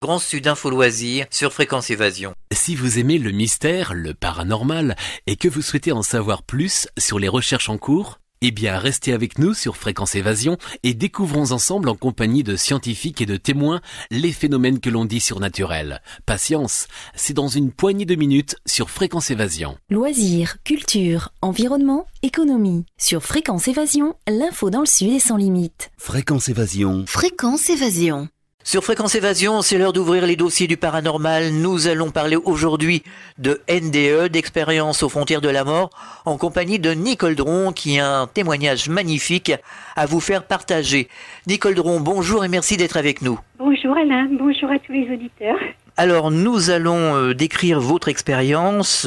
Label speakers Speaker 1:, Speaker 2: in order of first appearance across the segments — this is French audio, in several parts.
Speaker 1: Grand Sud Info Loisirs sur Fréquence Évasion.
Speaker 2: Si vous aimez le mystère, le paranormal, et que vous souhaitez en savoir plus sur les recherches en cours, eh bien restez avec nous sur Fréquence Évasion et découvrons ensemble en compagnie de scientifiques et de témoins les phénomènes que l'on dit surnaturels. Patience, c'est dans une poignée de minutes sur Fréquence Évasion.
Speaker 3: Loisirs, culture, environnement, économie. Sur Fréquence Évasion, l'info dans le Sud est sans limite.
Speaker 4: Fréquence Évasion.
Speaker 3: Fréquence Évasion.
Speaker 1: Sur Fréquence Évasion, c'est l'heure d'ouvrir les dossiers du paranormal. Nous allons parler aujourd'hui de NDE, d'expérience aux frontières de la mort, en compagnie de Nicole Dron, qui a un témoignage magnifique à vous faire partager. Nicole Dron, bonjour et merci d'être avec nous.
Speaker 5: Bonjour Alain, bonjour à tous les auditeurs.
Speaker 1: Alors, nous allons décrire votre expérience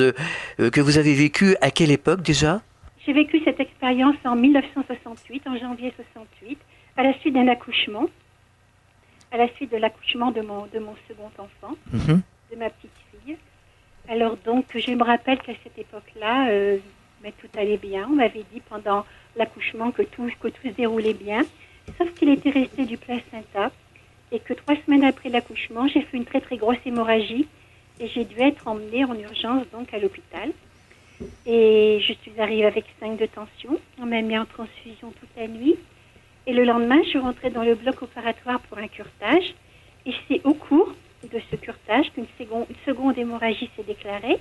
Speaker 1: que vous avez vécue à quelle époque déjà ?
Speaker 5: J'ai vécu cette expérience en 1968, en janvier 68, à la suite d'un accouchement. À la suite de l'accouchement de mon second enfant, de ma petite fille. Alors donc, je me rappelle qu'à cette époque-là, tout allait bien. On m'avait dit pendant l'accouchement que tout se déroulait bien, sauf qu'il était resté du placenta et que 3 semaines après l'accouchement, j'ai fait une très très grosse hémorragie et j'ai dû être emmenée en urgence donc à l'hôpital. Et je suis arrivée avec 5 de tension. On m'a mis en transfusion toute la nuit. Et le lendemain, je rentrais dans le bloc opératoire pour un curetage. Et c'est au cours de ce curetage qu'une seconde hémorragie s'est déclarée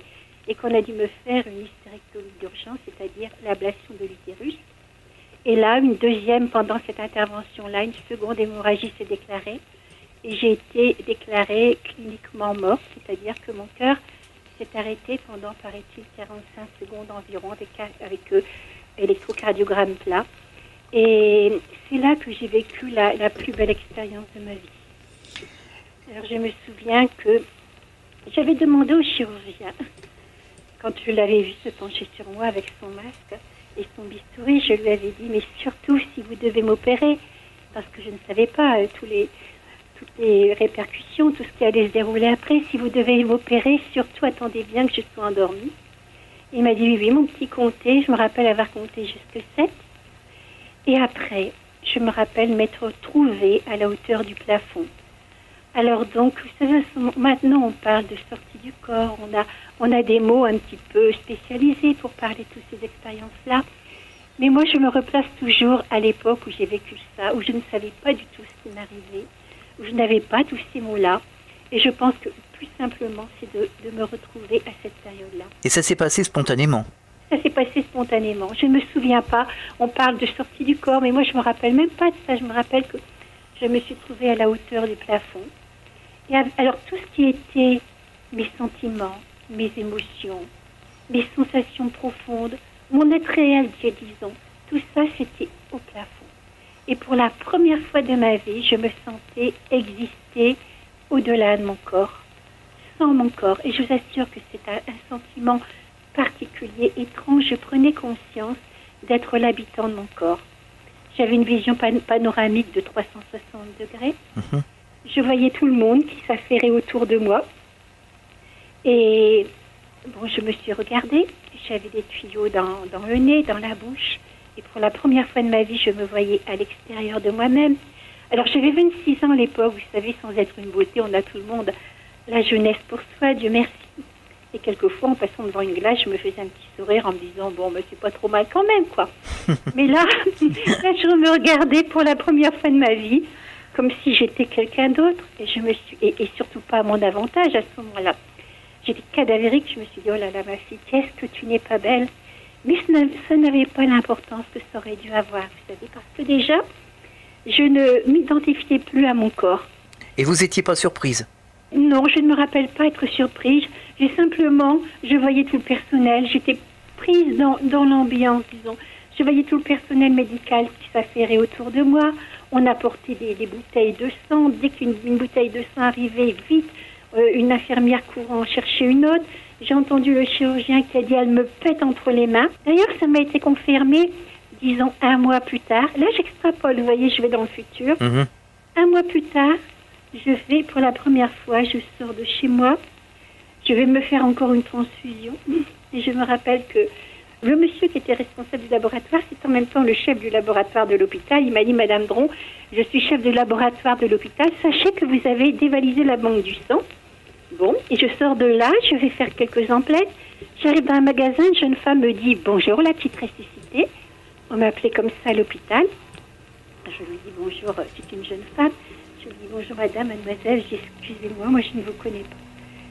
Speaker 5: et qu'on a dû me faire une hystérectomie d'urgence, c'est-à-dire l'ablation de l'utérus. Et là, une deuxième, pendant cette intervention-là, une seconde hémorragie s'est déclarée. Et j'ai été déclarée cliniquement morte, c'est-à-dire que mon cœur s'est arrêté pendant, paraît-il, 45 secondes environ avec électrocardiogramme plat. Et c'est là que j'ai vécu la plus belle expérience de ma vie. Alors je me souviens que j'avais demandé au chirurgien, quand je l'avais vu se pencher sur moi avec son masque et son bistouri, je lui avais dit, mais surtout si vous devez m'opérer, parce que je ne savais pas toutes les répercussions, tout ce qui allait se dérouler après, si vous devez m'opérer, surtout attendez bien que je sois endormie. Il m'a dit, oui, mon petit compté, je me rappelle avoir compté jusque 7. Et après, je me rappelle m'être trouvée à la hauteur du plafond. Alors donc, vous savez, maintenant on parle de sortie du corps, on a des mots un petit peu spécialisés pour parler de toutes ces expériences-là. Mais moi, je me replace toujours à l'époque où j'ai vécu ça, où je ne savais pas du tout ce qui m'arrivait, où je n'avais pas tous ces mots-là. Et je pense que plus simplement, c'est de me retrouver à cette période-là.
Speaker 1: Et ça s'est passé spontanément ?
Speaker 5: Ça s'est passé spontanément. Je ne me souviens pas. On parle de sortie du corps, mais moi, je ne me rappelle même pas de ça. Je me rappelle que je me suis trouvée à la hauteur du plafond. Et alors, tout ce qui était mes sentiments, mes émotions, mes sensations profondes, mon être réel, disons, tout ça, c'était au plafond. Et pour la première fois de ma vie, je me sentais exister au-delà de mon corps, sans mon corps. Et je vous assure que c'est un sentiment particulier, étrange. Je prenais conscience d'être l'habitant de mon corps. J'avais une vision panoramique de 360 degrés. Je voyais tout le monde qui s'affairait autour de moi. Et bon, je me suis regardée. J'avais des tuyaux dans le nez, dans la bouche. Et pour la première fois de ma vie, je me voyais à l'extérieur de moi-même. Alors, j'avais 26 ans à l'époque. Vous savez, sans être une beauté, on a tout le monde la jeunesse pour soi, Dieu merci. Et quelquefois, en passant devant une glace, je me faisais un petit sourire en me disant, bon, mais c'est pas trop mal quand même, quoi. Mais là, je me regardais pour la première fois de ma vie, comme si j'étais quelqu'un d'autre. Et surtout pas à mon avantage à ce moment-là. J'étais cadavérique, je me suis dit, oh là là, ma fille, qu'est-ce que tu n'es pas belle. Mais ça n'avait pas l'importance que ça aurait dû avoir, vous savez, parce que déjà, je ne m'identifiais plus à mon corps.
Speaker 1: Et vous n'étiez pas surprise ?
Speaker 5: Non, je ne me rappelle pas être surprise. Je voyais tout le personnel, j'étais prise dans l'ambiance, disons. Je voyais tout le personnel médical qui s'affairait autour de moi. On apportait des bouteilles de sang. Dès qu'une bouteille de sang arrivait, vite, une infirmière courant chercher une autre. J'ai entendu le chirurgien qui a dit « elle me pète entre les mains ». D'ailleurs, ça m'a été confirmé, disons, 1 mois plus tard. Là, j'extrapole, vous voyez, je vais dans le futur. 1 mois plus tard, je vais, pour la première fois, je sors de chez moi. Je vais me faire encore une transfusion. Et je me rappelle que Le monsieur qui était responsable du laboratoire, c'est en même temps le chef du laboratoire de l'hôpital. Il m'a dit, Madame Dron, je suis chef du laboratoire de l'hôpital. Sachez que vous avez dévalisé la banque du sang. Bon, et je sors de là, je vais faire quelques emplettes. J'arrive dans un magasin, une jeune femme me dit, bonjour, la petite ressuscitée. On m'a appelée comme ça à l'hôpital. Je lui dis, bonjour, c'est une jeune femme. Je lui dis, bonjour madame, mademoiselle, excusez-moi, moi je ne vous connais pas.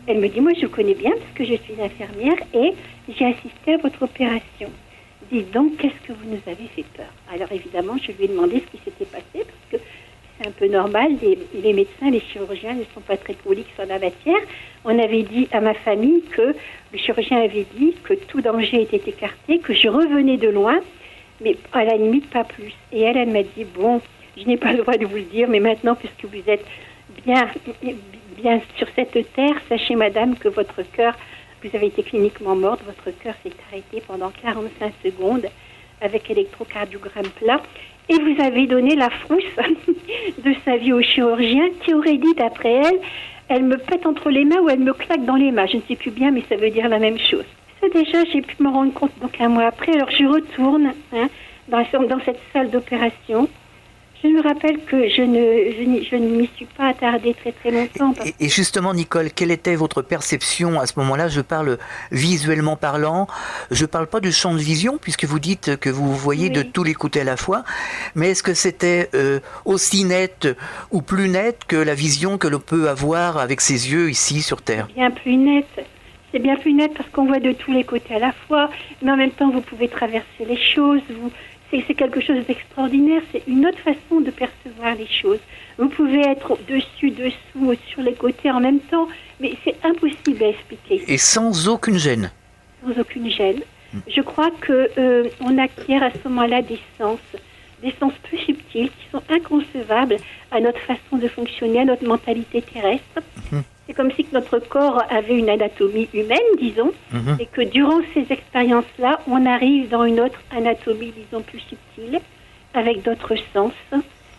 Speaker 5: Elle me dit, moi je vous connais bien parce que je suis infirmière et j'ai assisté à votre opération. Dites donc, qu'est-ce que vous nous avez fait peur? Alors évidemment, je lui ai demandé ce qui s'était passé parce que c'est un peu normal, les médecins, les chirurgiens ne sont pas très prolixes en la matière. On avait dit à ma famille que le chirurgien avait dit que tout danger était écarté, que je revenais de loin, mais à la limite pas plus. Et elle m'a dit, bon, je n'ai pas le droit de vous le dire, mais maintenant, puisque vous êtes bien sur cette terre, sachez madame que votre cœur, vous avez été cliniquement morte, votre cœur s'est arrêté pendant 45 secondes avec électrocardiogramme plat et vous avez donné la frousse de sa vie au chirurgien qui aurait dit d'après elle, elle me pète entre les mains ou elle me claque dans les mains, je ne sais plus bien mais ça veut dire la même chose. Ça déjà j'ai pu me rendre compte donc un mois après, alors je retourne dans cette salle d'opération. Je me rappelle que je ne m'y suis pas attardée très très longtemps.
Speaker 1: Et justement, Nicole, quelle était votre perception à ce moment-là? Je parle visuellement parlant. Je ne parle pas du champ de vision, puisque vous dites que vous voyez de tous les côtés à la fois. Mais est-ce que c'était aussi net ou plus net que la vision que l'on peut avoir avec ses yeux ici sur Terre?
Speaker 5: Bien plus net. C'est bien plus net parce qu'on voit de tous les côtés à la fois. Mais en même temps, vous pouvez traverser les choses. C'est quelque chose d'extraordinaire, c'est une autre façon de percevoir les choses. Vous pouvez être dessus, dessous, sur les côtés en même temps, mais c'est impossible à expliquer.
Speaker 1: Et sans aucune gêne.
Speaker 5: Sans aucune gêne. Je crois qu'on acquiert à ce moment-là des sens plus subtils qui sont inconcevables à notre façon de fonctionner, à notre mentalité terrestre. C'est comme si notre corps avait une anatomie humaine, disons, et que durant ces expériences-là, on arrive dans une autre anatomie, disons, plus subtile, avec d'autres sens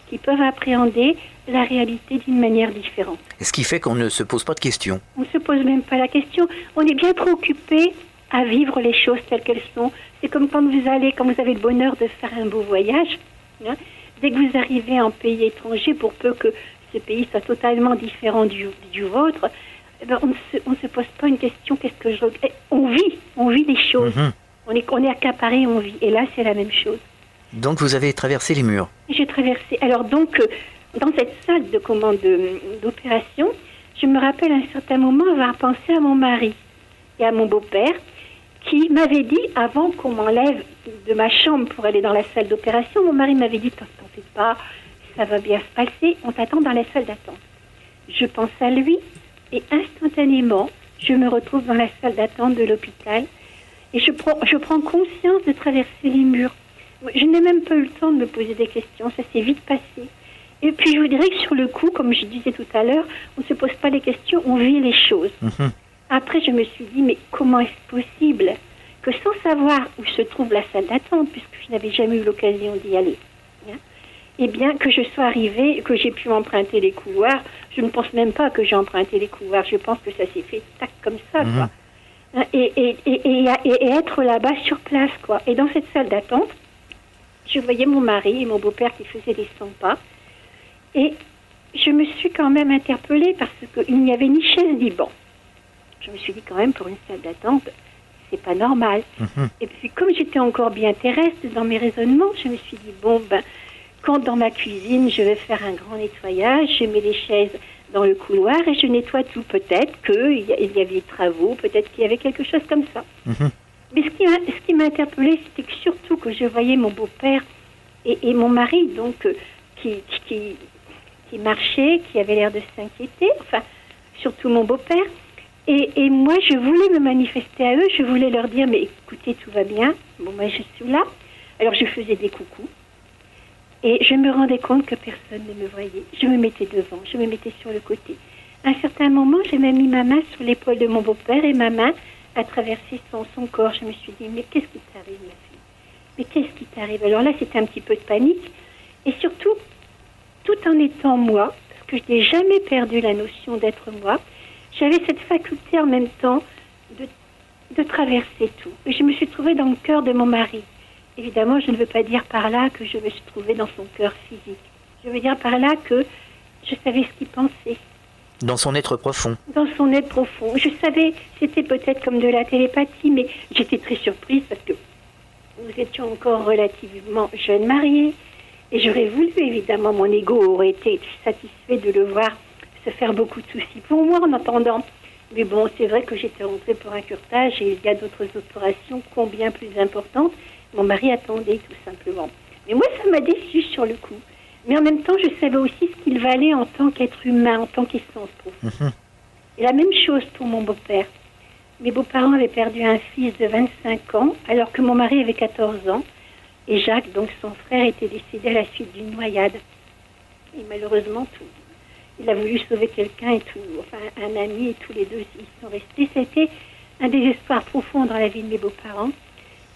Speaker 5: qui peuvent appréhender la réalité d'une manière différente.
Speaker 1: Et ce qui fait qu'on ne se pose pas de questions.
Speaker 5: On ne se pose même pas la question. On est bien trop occupé à vivre les choses telles qu'elles sont. C'est comme quand vous avez le bonheur de faire un beau voyage. Dès que vous arrivez en pays étranger, pour peu que ce pays soit totalement différent du vôtre, on ne se pose pas une question, on vit les choses. On est accaparé, on vit. Et là, c'est la même chose.
Speaker 1: Donc, vous avez traversé les murs.
Speaker 5: J'ai traversé. Alors donc, dans cette salle de commande d'opération, je me rappelle à un certain moment avoir pensé à mon mari et à mon beau-père qui m'avait dit, avant qu'on m'enlève de ma chambre pour aller dans la salle d'opération, mon mari m'avait dit, t'en fais pas, ça va bien se passer, on t'attend dans la salle d'attente. Je pense à lui et instantanément, je me retrouve dans la salle d'attente de l'hôpital et je prends conscience de traverser les murs. Je n'ai même pas eu le temps de me poser des questions, ça s'est vite passé. Et puis je vous dirais que sur le coup, comme je disais tout à l'heure, on ne se pose pas les questions, on vit les choses. Après, je me suis dit, mais comment est-ce possible que sans savoir où se trouve la salle d'attente, puisque je n'avais jamais eu l'occasion d'y aller, eh bien, que je sois arrivée, que j'ai pu emprunter les couloirs, je ne pense même pas que j'ai emprunté les couloirs, je pense que ça s'est fait tac comme ça, quoi. Et être là-bas sur place, quoi. Et dans cette salle d'attente, je voyais mon mari et mon beau-père qui faisaient les 100 pas, et je me suis quand même interpellée parce qu'il n'y avait ni chaise ni banc. Je me suis dit quand même, pour une salle d'attente, c'est pas normal. Et puis comme j'étais encore bien terrestre dans mes raisonnements, je me suis dit, bon, quand dans ma cuisine, je vais faire un grand nettoyage, je mets les chaises dans le couloir et je nettoie tout. Peut-être qu'il y avait des travaux, peut-être qu'il y avait quelque chose comme ça. Mais ce qui m'a interpellée, c'était que surtout que je voyais mon beau-père et mon mari, donc, qui marchait, qui avait l'air de s'inquiéter, enfin, surtout mon beau-père. Et moi, je voulais me manifester à eux, je voulais leur dire, mais écoutez, tout va bien, bon, moi, je suis là. Alors, je faisais des coucous. Et je me rendais compte que personne ne me voyait. Je me mettais devant, je me mettais sur le côté. À un certain moment, j'ai même mis ma main sur l'épaule de mon beau-père et ma main a traversé son corps. Je me suis dit, mais qu'est-ce qui t'arrive, ma fille? Mais qu'est-ce qui t'arrive? Alors là, c'était un petit peu de panique. Et surtout, tout en étant moi, parce que je n'ai jamais perdu la notion d'être moi, j'avais cette faculté en même temps de traverser tout. Et je me suis trouvée dans le cœur de mon mari. Évidemment, je ne veux pas dire par là que je me suis trouvée dans son cœur physique. Je veux dire par là que je savais ce qu'il pensait.
Speaker 1: Dans son être profond.
Speaker 5: Dans son être profond. Je savais, c'était peut-être comme de la télépathie, mais j'étais très surprise parce que nous étions encore relativement jeunes mariés. Et j'aurais voulu, évidemment, mon ego aurait été satisfait de le voir se faire beaucoup de soucis pour moi en attendant. Mais bon, c'est vrai que j'étais rentrée pour un curetage et il y a d'autres opérations combien plus importantes. Mon mari attendait tout simplement. Mais moi, ça m'a déçue sur le coup. Mais en même temps, je savais aussi ce qu'il valait en tant qu'être humain, en tant qu'essence profonde. Et la même chose pour mon beau-père. Mes beaux-parents avaient perdu un fils de 25 ans, alors que mon mari avait 14 ans. Et Jacques, donc son frère, était décédé à la suite d'une noyade. Et malheureusement, il a voulu sauver quelqu'un et tout, enfin un ami, et tous les deux, ils sont restés. C'était un désespoir profond dans la vie de mes beaux-parents.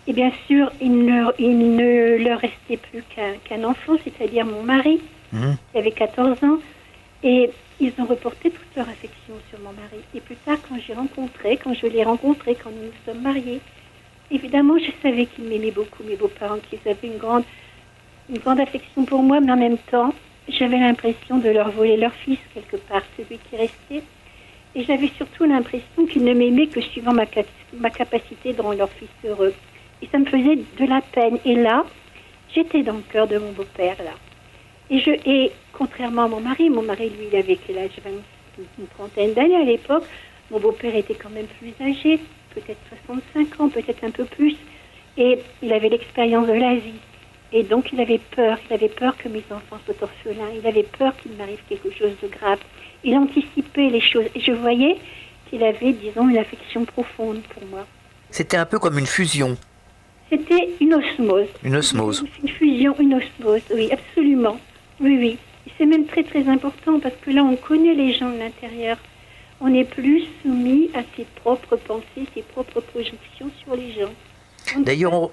Speaker 5: Et bien sûr, il ne leur restait plus qu'un enfant, c'est-à-dire mon mari, qui avait 14 ans. Et ils ont reporté toute leur affection sur mon mari. Et plus tard, quand je l'ai rencontré, quand nous nous sommes mariés, évidemment, je savais qu'ils m'aimaient beaucoup, mes beaux-parents, qu'ils avaient une grande affection pour moi, mais en même temps, j'avais l'impression de leur voler leur fils, quelque part, celui qui restait. Et j'avais surtout l'impression qu'ils ne m'aimaient que suivant ma capacité de rendre leur fils heureux. Et ça me faisait de la peine. Et là, j'étais dans le cœur de mon beau-père, là. Et contrairement à mon mari, lui, il avait quel âge, une trentaine d'années à l'époque. Mon beau-père était quand même plus âgé, peut-être 65 ans, peut-être un peu plus. Et il avait l'expérience de la vie. Et donc, il avait peur que mes enfants soient orphelins. Il avait peur qu'il m'arrive quelque chose de grave. Il anticipait les choses. Et je voyais qu'il avait, disons, une affection profonde pour moi.
Speaker 1: C'était un peu comme une fusion.
Speaker 5: C'était une osmose.
Speaker 1: Une osmose.
Speaker 5: Une fusion, une osmose, oui, absolument. Oui, oui. Et c'est même très, très important parce que là, on connaît les gens de l'intérieur. On n'est plus soumis à ses propres pensées, ses propres projections sur les gens.
Speaker 1: D'ailleurs,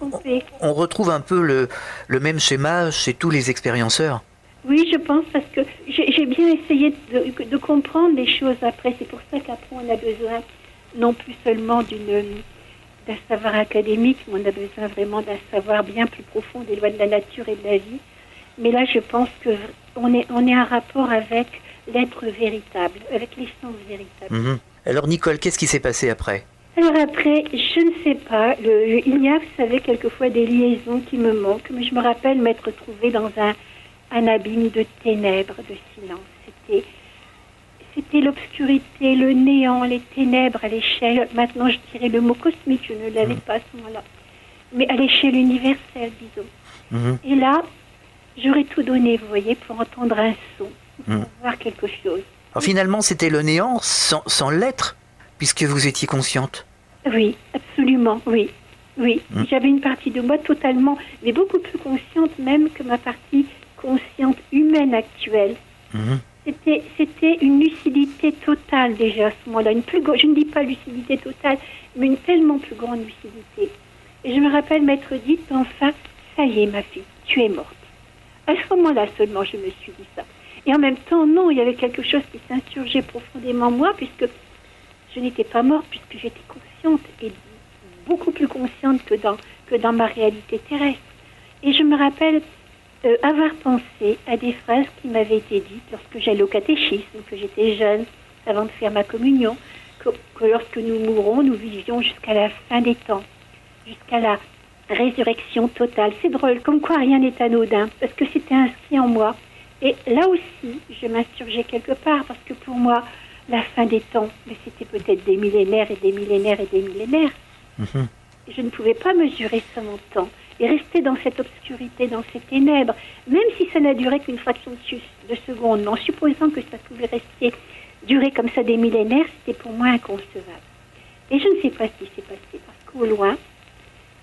Speaker 1: on retrouve un peu le même schéma chez tous les expérienceurs.
Speaker 5: Oui, je pense, parce que j'ai bien essayé de comprendre les choses après. C'est pour ça qu'après, on a besoin non plus seulement d'un savoir académique, mais on a besoin vraiment d'un savoir bien plus profond des lois de la nature et de la vie. Mais là, je pense qu'on est en rapport avec l'être véritable, avec l'essence véritable.
Speaker 1: Alors, Nicole, qu'est-ce qui s'est passé après ?
Speaker 5: Alors après, je ne sais pas. Il y a, vous savez, quelquefois des liaisons qui me manquent, mais je me rappelle m'être trouvée dans un abîme de ténèbres, de silence. C'était l'obscurité, le néant, les ténèbres à l'échelle, maintenant je dirais le mot cosmique, je ne l'avais pas à ce moment-là, mais à l'échelle universelle, disons. Et là, j'aurais tout donné, vous voyez, pour entendre un son, pour voir quelque chose.
Speaker 1: Alors finalement, c'était le néant sans l'être, puisque vous étiez consciente.
Speaker 5: Oui, absolument, oui. Oui, j'avais une partie de moi totalement, mais beaucoup plus consciente même que ma partie consciente humaine actuelle. C'était une lucidité totale déjà à ce moment-là. Je ne dis pas lucidité totale, mais une tellement plus grande lucidité. Et je me rappelle m'être dit, enfin, ça y est ma fille, tu es morte. À ce moment-là seulement, je me suis dit ça. Et en même temps, non, il y avait quelque chose qui s'insurgeait profondément en moi, puisque je n'étais pas morte, puisque j'étais consciente, et beaucoup plus consciente que dans ma réalité terrestre. Et je me rappelle avoir pensé à des phrases qui m'avaient été dites lorsque j'allais au catéchisme, que j'étais jeune, avant de faire ma communion, que lorsque nous mourrons, nous vivions jusqu'à la fin des temps, jusqu'à la résurrection totale. C'est drôle, comme quoi rien n'est anodin, parce que c'était inscrit en moi. Et là aussi, je m'insurgeais quelque part, parce que pour moi, la fin des temps, mais c'était peut-être des millénaires et des millénaires et des millénaires. Je ne pouvais pas mesurer ça en temps. Et rester dans cette obscurité, dans ces ténèbres, même si ça n'a duré qu'une fraction de seconde, mais en supposant que ça pouvait durer comme ça des millénaires, c'était pour moi inconcevable. Et je ne sais pas ce qui s'est passé, parce qu'au loin,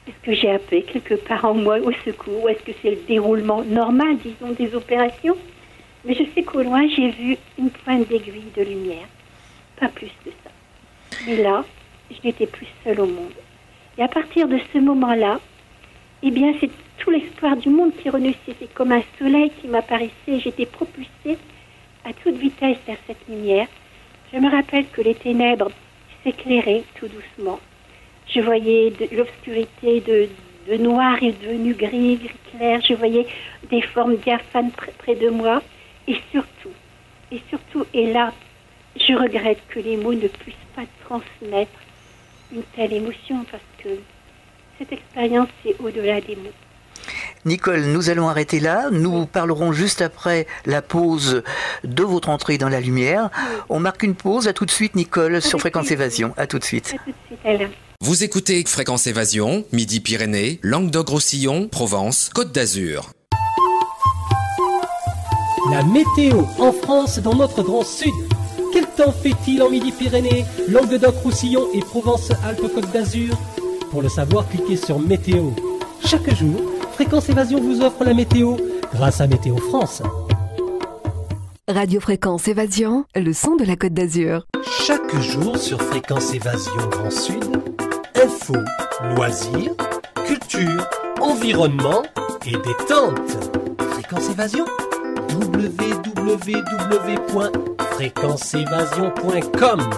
Speaker 5: est-ce que j'ai appelé quelque part en moi au secours, ou est-ce que c'est le déroulement normal, disons, des opérations? Mais je sais qu'au loin, j'ai vu une pointe d'aiguille de lumière, pas plus que ça. Mais là, je n'étais plus seule au monde. Et à partir de ce moment-là, eh bien, c'est tout l'espoir du monde qui renaissait. C'est comme un soleil qui m'apparaissait. J'étais propulsée à toute vitesse vers cette lumière. Je me rappelle que les ténèbres s'éclairaient tout doucement. Je voyais l'obscurité de noir est devenu gris, gris clair. Je voyais des formes diaphanes près de moi. Et surtout, et là, je regrette que les mots ne puissent pas transmettre une telle émotion parce que cette expérience, c'est au-delà des mots.
Speaker 1: Nicole, nous allons arrêter là. Nous parlerons juste après la pause de votre entrée dans la lumière. On marque une pause. À tout de suite, Nicole, sur Fréquence Évasion. À tout de suite.
Speaker 5: À tout de suite, Alain.
Speaker 4: Vous écoutez Fréquence Évasion, Midi-Pyrénées, Languedoc-Roussillon, Provence, Côte d'Azur.
Speaker 6: La météo en France dans notre grand sud. Quel temps fait-il en Midi-Pyrénées, Languedoc-Roussillon et Provence-Alpes-Côte d'Azur? Pour le savoir, cliquez sur Météo. Chaque jour, Fréquence Évasion vous offre la météo grâce à Météo France.
Speaker 7: Radio Fréquence Évasion, le son de la Côte d'Azur.
Speaker 6: Chaque jour sur Fréquence Évasion Grand Sud, info, loisirs, culture, environnement et détente. Fréquence Évasion, www.fréquenceévasion.com.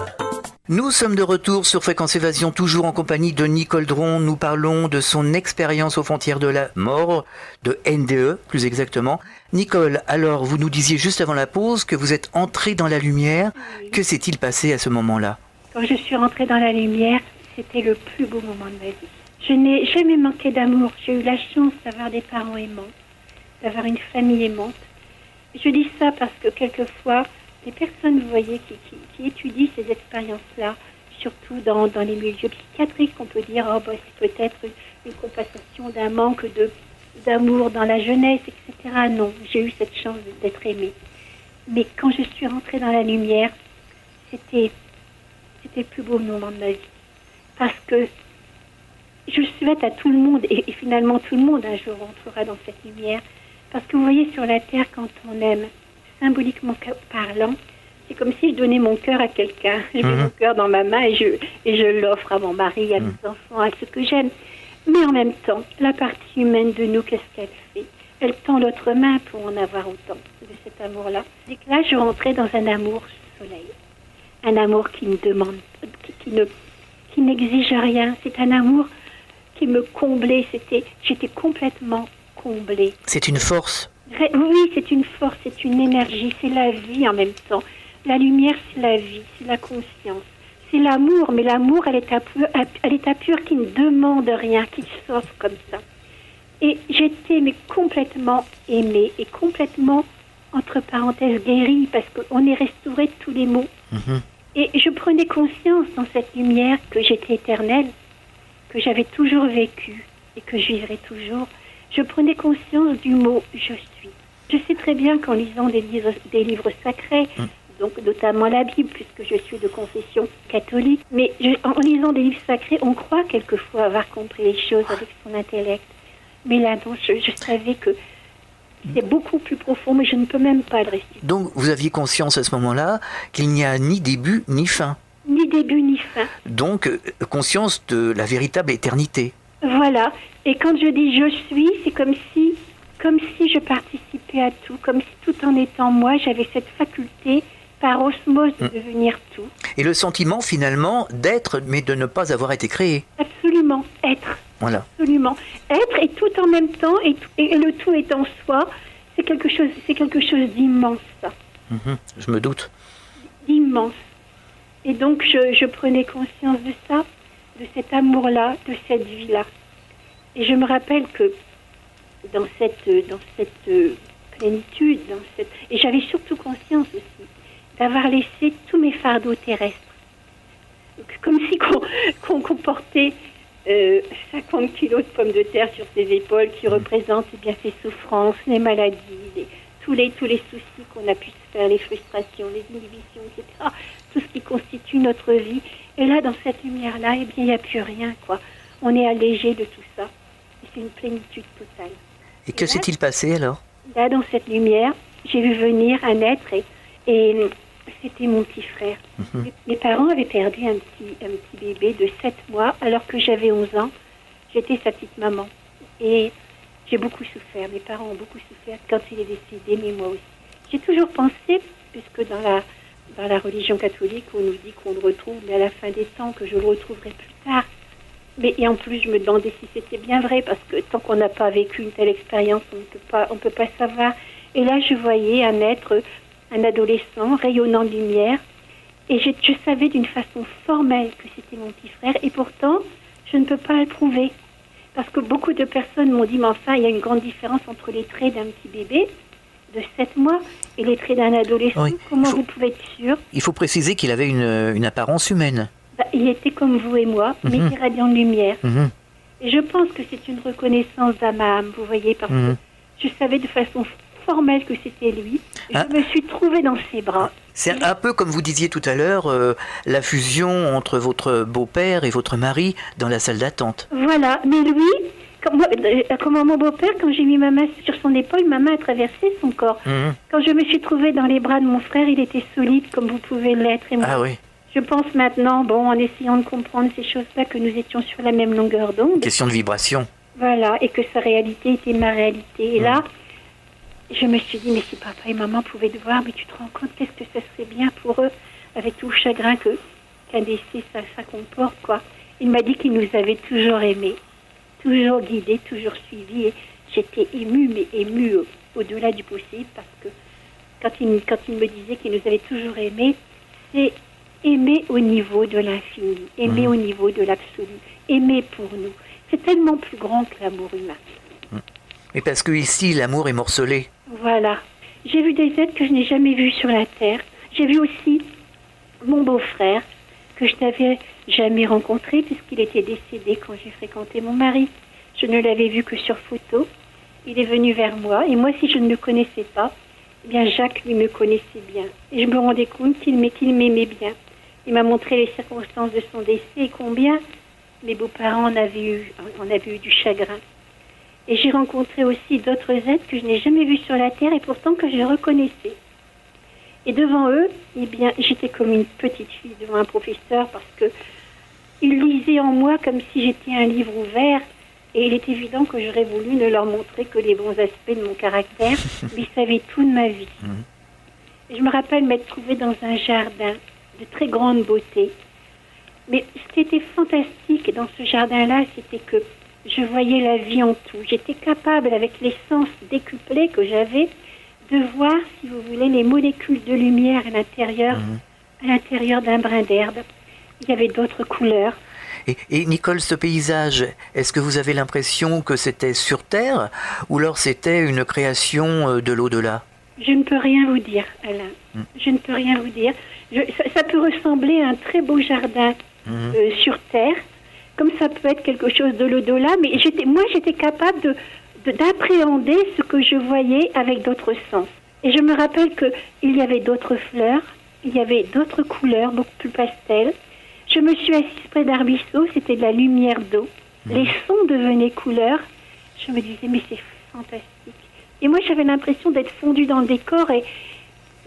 Speaker 1: Nous sommes de retour sur Fréquence Évasion, toujours en compagnie de Nicole Dron. Nous parlons de son expérience aux frontières de la mort, de NDE plus exactement. Nicole, alors vous nous disiez juste avant la pause que vous êtes entrée dans la lumière.
Speaker 5: Oui.
Speaker 1: Que s'est-il passé à ce moment-là?
Speaker 5: Quand je suis rentrée dans la lumière, c'était le plus beau moment de ma vie. Je n'ai jamais manqué d'amour. J'ai eu la chance d'avoir des parents aimants, d'avoir une famille aimante. Je dis ça parce que quelquefois, les personnes, vous voyez, qui étudient ces expériences-là, surtout dans les milieux psychiatriques, on peut dire, oh, bah, c'est peut-être une compensation d'un manque d'amour dans la jeunesse, etc. Non, j'ai eu cette chance d'être aimée. Mais quand je suis rentrée dans la lumière, c'était le plus beau moment de ma vie. Parce que je souhaite à tout le monde, et finalement tout le monde un jour entrera dans cette lumière, parce que vous voyez, sur la terre, quand on aime, symboliquement parlant, c'est comme si je donnais mon cœur à quelqu'un. Je mets mon cœur dans ma main et je l'offre à mon mari, à mes enfants, à ceux que j'aime. Mais en même temps, la partie humaine de nous, qu'est-ce qu'elle fait? Elle tend l'autre main pour en avoir autant de cet amour-là. Et que là, je rentrais dans un amour soleil. Un amour qui me demande, qui n'exige rien. C'est un amour qui me comblait. J'étais complètement comblée.
Speaker 1: C'est une force.
Speaker 5: Oui, c'est une force, c'est une énergie, c'est la vie en même temps. La lumière, c'est la vie, c'est la conscience. C'est l'amour, mais l'amour, elle est à pure qui ne demande rien, qui s'offre comme ça. Et j'étais mais complètement aimée et complètement, entre parenthèses, guérie, parce qu'on est restauré de tous les maux. Et je prenais conscience dans cette lumière que j'étais éternelle, que j'avais toujours vécu et que je vivrai toujours. Je prenais conscience du mot « je suis ». Je sais très bien qu'en lisant des livres sacrés, donc notamment la Bible, puisque je suis de confession catholique, mais en lisant des livres sacrés, on croit quelquefois avoir compris les choses avec son intellect. Mais là, non, je savais que c'est beaucoup plus profond, mais je ne peux même pas le restituer.
Speaker 1: Donc vous aviez conscience à ce moment-là qu'il n'y a ni début ni fin.
Speaker 5: Ni début ni fin.
Speaker 1: Donc conscience de la véritable éternité.
Speaker 5: Voilà. Et quand je dis je suis, c'est comme si je participais à tout, comme si tout en étant moi, j'avais cette faculté par osmose de devenir tout.
Speaker 1: Et le sentiment finalement d'être, mais de ne pas avoir été créé.
Speaker 5: Absolument, être.
Speaker 1: Voilà.
Speaker 5: Absolument. Être et tout en même temps, et le tout est en soi, c'est quelque chose d'immense, ça.
Speaker 1: Je me doute.
Speaker 5: D'immense. Et donc je prenais conscience de ça, de cet amour-là, de cette vie-là. Et je me rappelle que dans cette plénitude, et j'avais surtout conscience aussi d'avoir laissé tous mes fardeaux terrestres. Comme si qu'on portait 50 kilos de pommes de terre sur ses épaules qui représentent eh bien, ses souffrances, les maladies, tous les soucis qu'on a pu se faire, les frustrations, les inhibitions, etc. Tout ce qui constitue notre vie. Et là, dans cette lumière-là, eh bien, il n'y a plus rien, quoi. On est allégé de tout ça. Et c'est une plénitude totale.
Speaker 1: Et que s'est-il passé alors?
Speaker 5: Là, dans cette lumière, j'ai vu venir un être et c'était mon petit frère. Mes parents avaient perdu un petit bébé de 7 mois alors que j'avais 11 ans. J'étais sa petite maman. Et j'ai beaucoup souffert. Mes parents ont beaucoup souffert quand il est décédé, mais moi aussi. J'ai toujours pensé, puisque dans la religion catholique, on nous dit qu'on le retrouve, mais à la fin des temps, que je le retrouverai plus tard. Et en plus, je me demandais si c'était bien vrai, parce que tant qu'on n'a pas vécu une telle expérience, on ne peut pas savoir. Et là, je voyais un être, un adolescent, rayonnant de lumière, et je savais d'une façon formelle que c'était mon petit frère, et pourtant, je ne peux pas le prouver. Parce que beaucoup de personnes m'ont dit, mais enfin, il y a une grande différence entre les traits d'un petit bébé de 7 mois et les traits d'un adolescent. Oui, comment vous pouvez être sûr?
Speaker 1: Il faut préciser qu'il avait une apparence humaine.
Speaker 5: Il était comme vous et moi, mais irradiant de lumière. Et je pense que c'est une reconnaissance d'âme à âme, vous voyez, parce que je savais de façon formelle que c'était lui. Je me suis trouvée dans ses bras.
Speaker 1: C'est un peu comme vous disiez tout à l'heure, la fusion entre votre beau-père et votre mari dans la salle d'attente.
Speaker 5: Voilà, mais lui, comme mon beau-père, quand j'ai mis ma main sur son épaule, ma main a traversé son corps. Quand je me suis trouvée dans les bras de mon frère, il était solide comme vous pouvez l'être. Et moi,
Speaker 1: ah oui.
Speaker 5: Je pense maintenant, en essayant de comprendre ces choses-là, que nous étions sur la même longueur d'onde.
Speaker 1: Question de vibration.
Speaker 5: Voilà, et que sa réalité était ma réalité. Et là, je me suis dit, mais si papa et maman pouvaient te voir, mais tu te rends compte, qu'est-ce que ça serait bien pour eux, avec tout le chagrin qu'un décès, ça comporte, quoi. Il m'a dit qu'il nous avait toujours aimés, toujours guidés, toujours suivis. Et j'étais émue, mais émue au-delà du possible, parce que quand il me disait qu'il nous avait toujours aimés, c'est aimer au niveau de l'infini, aimer au niveau de l'absolu, aimer pour nous. C'est tellement plus grand que l'amour humain.
Speaker 1: Mais parce que ici, l'amour est morcelé.
Speaker 5: Voilà. J'ai vu des êtres que je n'ai jamais vus sur la Terre. J'ai vu aussi mon beau-frère, que je n'avais jamais rencontré, puisqu'il était décédé quand j'ai fréquenté mon mari. Je ne l'avais vu que sur photo. Il est venu vers moi, et moi, si je ne le connaissais pas, eh bien, Jacques, lui, me connaissait bien. Et je me rendais compte qu'il m'aimait bien. Il m'a montré les circonstances de son décès et combien mes beaux-parents en avaient eu du chagrin. Et j'ai rencontré aussi d'autres êtres que je n'ai jamais vus sur la Terre et pourtant que je reconnaissais. Et devant eux, eh bien, j'étais comme une petite fille devant un professeur parce que il lisait en moi comme si j'étais un livre ouvert. Et il est évident que j'aurais voulu ne leur montrer que les bons aspects de mon caractère, mais ils savaient tout de ma vie. Et je me rappelle m'être trouvée dans un jardin de très grande beauté. Mais ce qui était fantastique dans ce jardin-là, c'était que je voyais la vie en tout. J'étais capable, avec les sens décuplés que j'avais, de voir, si vous voulez, les molécules de lumière à l'intérieur d'un brin d'herbe. Il y avait d'autres couleurs.
Speaker 1: Et Nicole, ce paysage, est-ce que vous avez l'impression que c'était sur Terre ou alors c'était une création de l'au-delà?
Speaker 5: Je ne peux rien vous dire, Alain. Je ne peux rien vous dire. Ça peut ressembler à un très beau jardin sur Terre, comme ça peut être quelque chose de l'au-delà, mais j'étais capable d'appréhender ce que je voyais avec d'autres sens. Et je me rappelle qu'il y avait d'autres fleurs, il y avait d'autres couleurs, beaucoup plus pastel. Je me suis assise près d'un ruisseau, c'était de la lumière d'eau. Les sons devenaient couleurs. Je me disais, mais c'est fantastique. Et moi, j'avais l'impression d'être fondue dans le décor et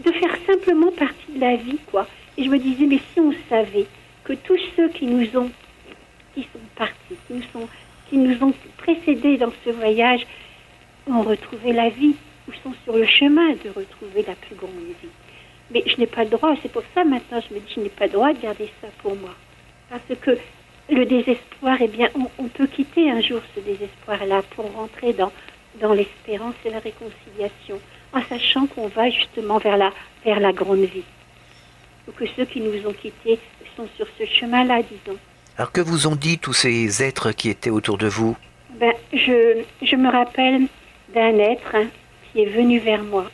Speaker 5: de faire simplement partie de la vie, quoi. Et je me disais, mais si on savait que tous ceux qui sont partis, qui nous ont précédés dans ce voyage, ont retrouvé la vie, ou sont sur le chemin de retrouver la plus grande vie. Mais je n'ai pas le droit, c'est pour ça maintenant je me dis, je n'ai pas le droit de garder ça pour moi. Parce que le désespoir, eh bien, on peut quitter un jour ce désespoir-là pour rentrer dans l'espérance et la réconciliation, en sachant qu'on va justement vers la grande vie. Ou que ceux qui nous ont quittés sont sur ce chemin-là, disons.
Speaker 1: Alors que vous ont dit tous ces êtres qui étaient autour de vous?
Speaker 5: Je me rappelle d'un être qui est venu vers moi.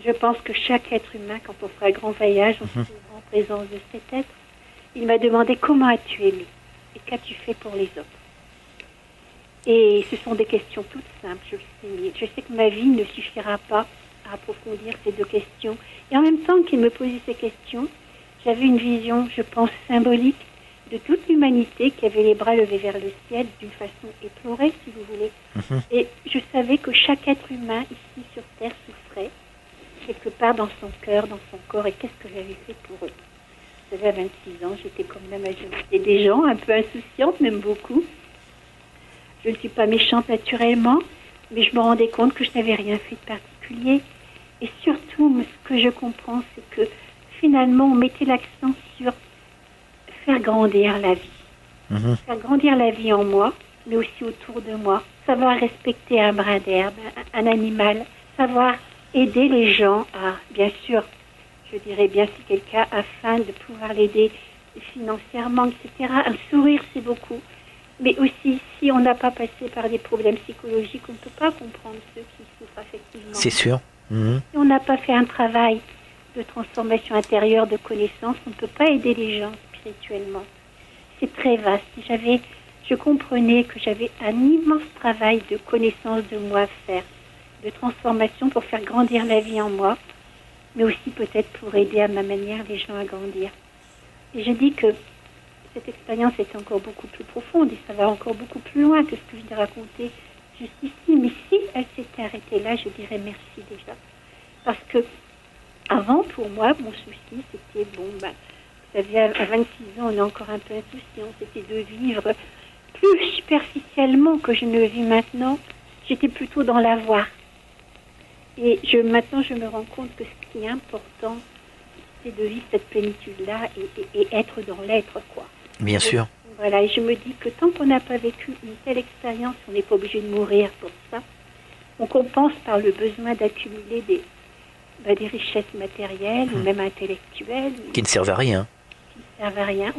Speaker 5: Je pense que chaque être humain, quand on fera un grand voyage, on se trouvera en présence de cet être. Il m'a demandé comment as-tu aimé et qu'as-tu fait pour les autres. Et ce sont des questions toutes simples, je le sais. Mais je sais que ma vie ne suffira pas à approfondir ces deux questions. Et en même temps qu'il me posait ces questions, j'avais une vision, je pense, symbolique de toute l'humanité qui avait les bras levés vers le ciel d'une façon éplorée, si vous voulez. Et je savais que chaque être humain ici sur Terre souffrait quelque part dans son cœur, dans son corps. Et qu'est-ce que j'avais fait pour eux? Vous savez, à 26 ans, j'étais comme la majorité des gens, un peu insouciante, même beaucoup. Je ne suis pas méchante naturellement, mais je me rendais compte que je n'avais rien fait de particulier. Et surtout, ce que je comprends, c'est que finalement, on mettait l'accent sur faire grandir la vie. faire grandir la vie en moi, mais aussi autour de moi, savoir respecter un brin d'herbe, un animal, savoir aider les gens à, bien sûr, je dirais bien si quelqu'un a faim, de pouvoir l'aider financièrement, etc. Un sourire, c'est beaucoup. Mais aussi, si on n'a pas passé par des problèmes psychologiques, on ne peut pas comprendre ceux qui souffrent affectivement.
Speaker 1: C'est sûr.
Speaker 5: Si on n'a pas fait un travail de transformation intérieure, de connaissance, on ne peut pas aider les gens spirituellement. C'est très vaste. Je comprenais que j'avais un immense travail de connaissance de moi à faire, de transformation pour faire grandir la vie en moi, mais aussi peut-être pour aider à ma manière les gens à grandir. Et je dis que cette expérience est encore beaucoup plus profonde et ça va encore beaucoup plus loin que ce que je viens de raconter juste ici. Mais si elle s'était arrêtée là, je dirais merci déjà. Parce que avant, pour moi, mon souci, c'était, vous savez, à 26 ans, on est encore un peu insouciant, c'était de vivre plus superficiellement que je ne vis maintenant. J'étais plutôt dans l'avoir. Et maintenant, je me rends compte que ce qui est important, c'est de vivre cette plénitude-là et être dans l'être, quoi.
Speaker 1: Bien sûr.
Speaker 5: Voilà, et je me dis que tant qu'on n'a pas vécu une telle expérience, on n'est pas obligé de mourir pour ça. On compense par le besoin d'accumuler des richesses matérielles ou même intellectuelles.
Speaker 1: Qui ne servent à rien.
Speaker 5: Qui ne servent à rien.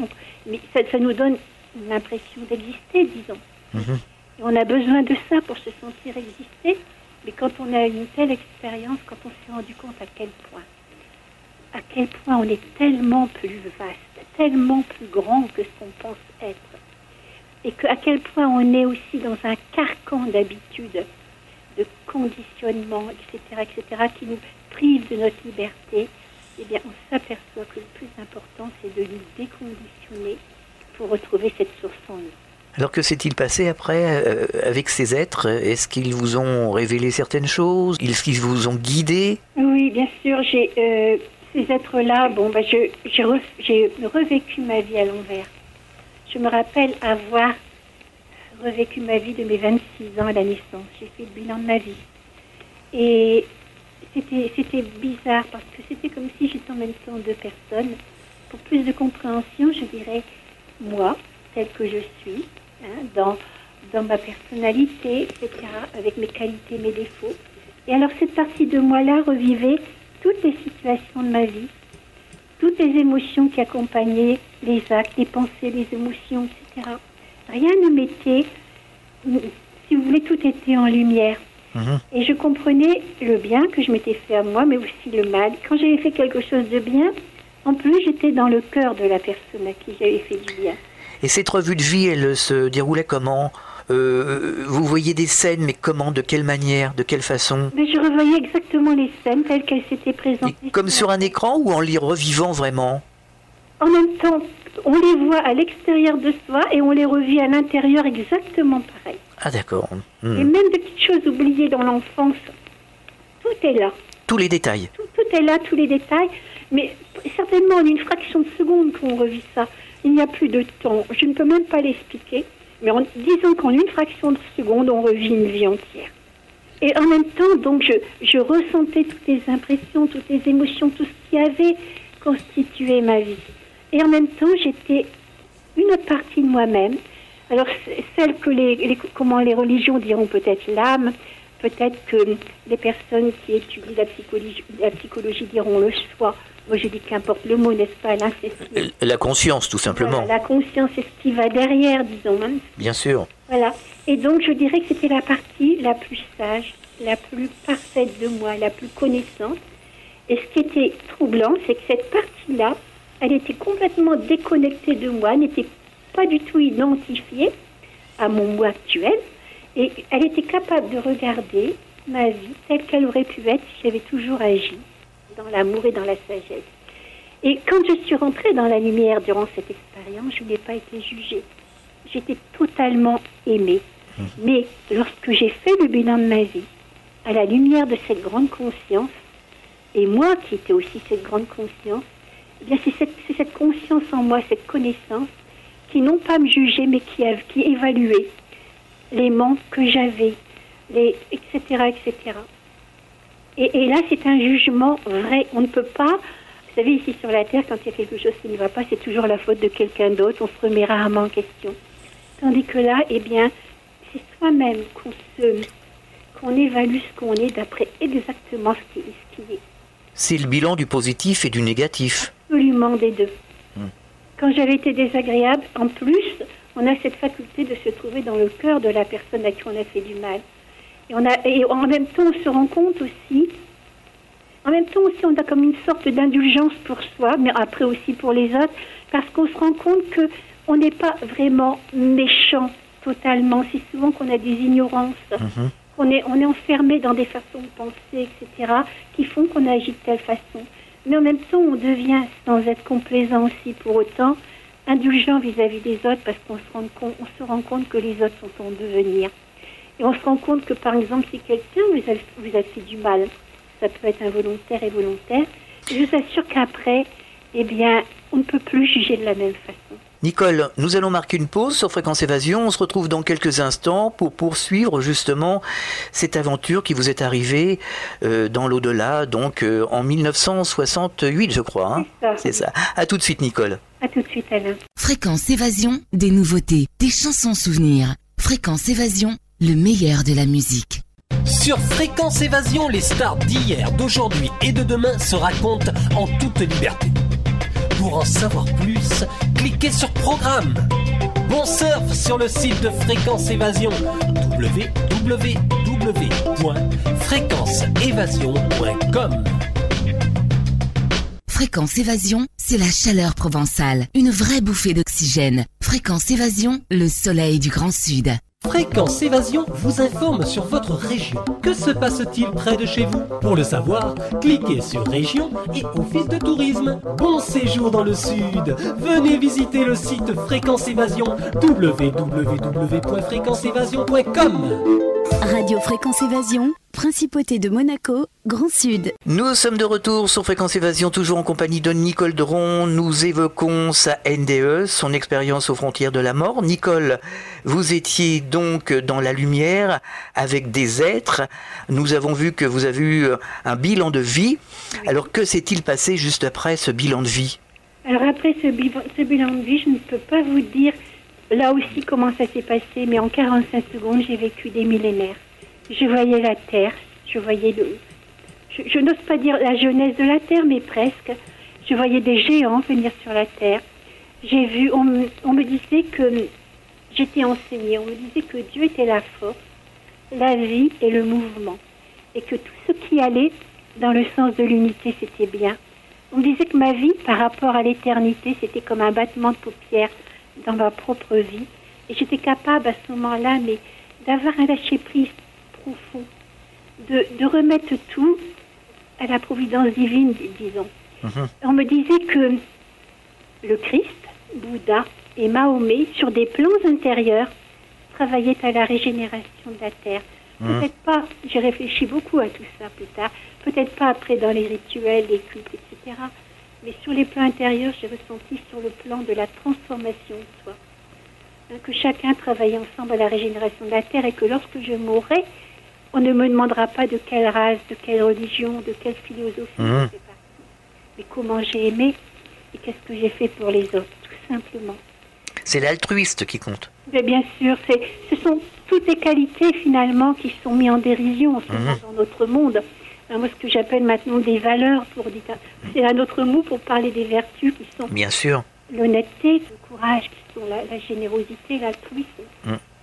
Speaker 5: Mais ça nous donne une impression d'exister, disons. Et on a besoin de ça pour se sentir exister. Mais quand on a une telle expérience, quand on s'est rendu compte à quel point on est tellement plus vaste, tellement plus grand que ce qu'on pense être, et à quel point on est aussi dans un carcan d'habitudes, de conditionnement, etc., qui nous prive de notre liberté, eh bien, on s'aperçoit que le plus important, c'est de nous déconditionner pour retrouver cette source en nous.
Speaker 1: Alors que s'est-il passé après avec ces êtres? Est-ce qu'ils vous ont révélé certaines choses? Est-ce qu'ils vous ont guidé?
Speaker 5: Oui, bien sûr. Ces êtres-là, j'ai revécu ma vie à l'envers. Je me rappelle avoir revécu ma vie de mes 26 ans à la naissance. J'ai fait le bilan de ma vie. Et c'était bizarre parce que c'était comme si j'étais en même temps deux personnes. Pour plus de compréhension, je dirais moi, telle que je suis, dans ma personnalité, etc., avec mes qualités, mes défauts. Et alors cette partie de moi-là revivait toutes les situations de ma vie, toutes les émotions qui accompagnaient les actes, les pensées, les émotions, etc. Rien ne m'était, si vous voulez, tout était en lumière. Et je comprenais le bien que je m'étais fait à moi, mais aussi le mal. Quand j'avais fait quelque chose de bien, en plus, j'étais dans le cœur de la personne à qui j'avais fait du bien.
Speaker 1: Et cette revue de vie, elle se déroulait comment? Vous voyez des scènes, mais comment? De quelle manière? De quelle façon?
Speaker 5: Mais je revoyais exactement les scènes telles qu'elles s'étaient présentées.
Speaker 1: Et comme sur un écran ou en les revivant vraiment?
Speaker 5: En même temps, on les voit à l'extérieur de soi et on les revit à l'intérieur exactement pareil.
Speaker 1: Ah d'accord.
Speaker 5: Et même de petites choses oubliées dans l'enfance, tout est là.
Speaker 1: Tous les détails.
Speaker 5: Tout est là, tous les détails. Mais certainement en une fraction de seconde qu'on revit ça. Il n'y a plus de temps. Je ne peux même pas l'expliquer. Mais disons qu'en une fraction de seconde, on revit une vie entière. Et en même temps, donc, je ressentais toutes les impressions, toutes les émotions, tout ce qui avait constitué ma vie. Et en même temps, j'étais une partie de moi-même. Alors, celle que comment les religions diront peut-être l'âme, peut-être que les personnes qui étudient la psychologie diront le soi. Moi, je dis qu'importe le mot, n'est-ce pas, l'incession.
Speaker 1: La conscience, tout simplement.
Speaker 5: Voilà, la conscience, c'est ce qui va derrière, disons.
Speaker 1: Bien sûr.
Speaker 5: Voilà. Et donc, je dirais que c'était la partie la plus sage, la plus parfaite de moi, la plus connaissante. Et ce qui était troublant, c'est que cette partie-là, elle était complètement déconnectée de moi, n'était pas du tout identifiée à mon moi actuel. Et elle était capable de regarder ma vie telle qu'elle aurait pu être si j'avais toujours agi dans l'amour et dans la sagesse. Et quand je suis rentrée dans la lumière durant cette expérience, je n'ai pas été jugée. J'étais totalement aimée. Mais lorsque j'ai fait le bilan de ma vie, à la lumière de cette grande conscience, et moi qui étais aussi cette grande conscience, eh bien c'est cette conscience en moi, cette connaissance, qui n'ont pas me juger, mais qui évaluait les manques que j'avais, etc., etc. Et là, c'est un jugement vrai. On ne peut pas savez, ici sur la Terre, quand il y a quelque chose qui ne va pas, c'est toujours la faute de quelqu'un d'autre. On se remet rarement en question. Tandis que là, eh bien, c'est soi-même qu'on évalue ce qu'on est d'après exactement ce qui est.
Speaker 1: C'est le bilan du positif et du négatif.
Speaker 5: Absolument des deux. Quand j'avais été désagréable, en plus, on a cette faculté de se trouver dans le cœur de la personne à qui on a fait du mal. Et en même temps, on se rend compte aussi, on a comme une sorte d'indulgence pour soi, mais après aussi pour les autres, parce qu'on se rend compte qu'on n'est pas vraiment méchant totalement. C'est souvent qu'on a des ignorances, on est enfermé dans des façons de penser, etc., qui font qu'on agit de telle façon. Mais en même temps, on devient, sans être complaisant aussi pour autant, indulgent vis-à-vis des autres, parce qu'on se rend compte que les autres sont en devenir. Et on se rend compte que, par exemple, si quelqu'un vous a fait du mal, ça peut être involontaire et volontaire, je vous assure qu'après, eh bien, on ne peut plus juger de la même façon.
Speaker 1: Nicole, nous allons marquer une pause sur Fréquence Évasion. On se retrouve dans quelques instants pour poursuivre justement cette aventure qui vous est arrivée dans l'au-delà, donc en 1968, je crois. Hein. C'est ça. À tout de suite, Nicole.
Speaker 5: À tout de suite, Alain.
Speaker 3: Fréquence Évasion, des nouveautés, des chansons souvenirs. Fréquence Évasion, le meilleur de la musique.
Speaker 6: Sur Fréquence Évasion, les stars d'hier, d'aujourd'hui et de demain se racontent en toute liberté. Pour en savoir plus, cliquez sur Programme. Bon surf sur le site de Fréquence Évasion, www.fréquenceévasion.com.
Speaker 3: Fréquence Évasion, c'est la chaleur provençale, une vraie bouffée d'oxygène. Fréquence Évasion, le soleil du Grand Sud.
Speaker 6: Fréquence Évasion vous informe sur votre région. Que se passe-t-il près de chez vous? Pour le savoir, cliquez sur Région et Office de tourisme. Bon séjour dans le Sud. Venez visiter le site Fréquence Évasion, www.fréquenceévasion.com.
Speaker 8: Radio Fréquence Évasion, Principauté de Monaco, Grand Sud.
Speaker 1: Nous sommes de retour sur Fréquence Évasion, toujours en compagnie de Nicole Dron. Nous évoquons sa NDE, son expérience aux frontières de la mort. Nicole, vous étiez donc dans la lumière avec des êtres. Nous avons vu que vous avez eu un bilan de vie. Alors que s'est-il passé juste après ce bilan de vie?
Speaker 5: Alors après ce bilan de vie, je ne peux pas vous dire là aussi comment ça s'est passé, mais en 45 secondes, j'ai vécu des millénaires. Je voyais la Terre, je voyais je n'ose pas dire la jeunesse de la Terre, mais presque. Je voyais des géants venir sur la Terre. J'ai vu, on me disait que j'étais enseignée, on me disait que Dieu était la force, la vie et le mouvement. Et que tout ce qui allait dans le sens de l'unité, c'était bien. On me disait que ma vie, par rapport à l'éternité, c'était comme un battement de paupières dans ma propre vie. Et j'étais capable à ce moment-là, mais d'avoir un lâcher-prise profond, de remettre tout à la providence divine, disons. On me disait que le Christ, Bouddha et Mahomet, sur des plans intérieurs, travaillaient à la régénération de la Terre. Peut-être pas, j'ai réfléchi beaucoup à tout ça plus tard, peut-être pas après dans les rituels, les cultes, etc., mais sur les plans intérieurs, j'ai ressenti sur le plan de la transformation de soi. Que chacun travaille ensemble à la régénération de la Terre et que lorsque je mourrai, on ne me demandera pas de quelle race, de quelle religion, de quelle philosophie je fais partie, mais comment j'ai aimé et qu'est-ce que j'ai fait pour les autres, tout simplement.
Speaker 1: C'est l'altruiste qui compte.
Speaker 5: Mais bien sûr, ce sont toutes les qualités finalement qui sont mises en dérision en ce moment dans notre monde. Alors moi, ce que j'appelle maintenant des valeurs, c'est un autre mot pour parler des vertus qui sont
Speaker 1: bien sûr
Speaker 5: l'honnêteté, le courage, qui sont la générosité, l'altruisme.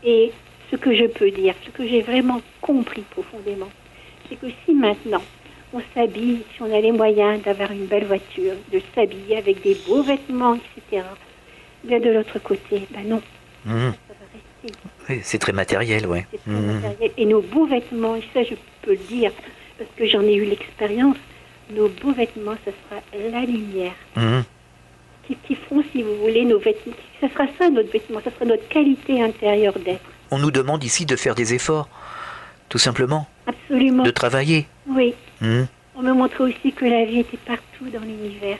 Speaker 5: Et ce que je peux dire, ce que j'ai vraiment compris profondément, c'est que si maintenant on s'habille, si on a les moyens d'avoir une belle voiture, de s'habiller avec des beaux vêtements, etc., bien de l'autre côté, ben non, ça va rester.
Speaker 1: Oui, c'est très matériel, ouais.
Speaker 5: C'est très matériel. Et nos beaux vêtements, et ça je peux le dire, parce que j'en ai eu l'expérience, nos beaux vêtements, ce sera la lumière. Qui font, si vous voulez, nos vêtements. Ce sera ça, notre vêtement. Ce sera notre qualité intérieure d'être.
Speaker 1: On nous demande ici de faire des efforts, tout simplement.
Speaker 5: Absolument.
Speaker 1: De travailler.
Speaker 5: Oui. On me montrait aussi que la vie était partout dans l'univers.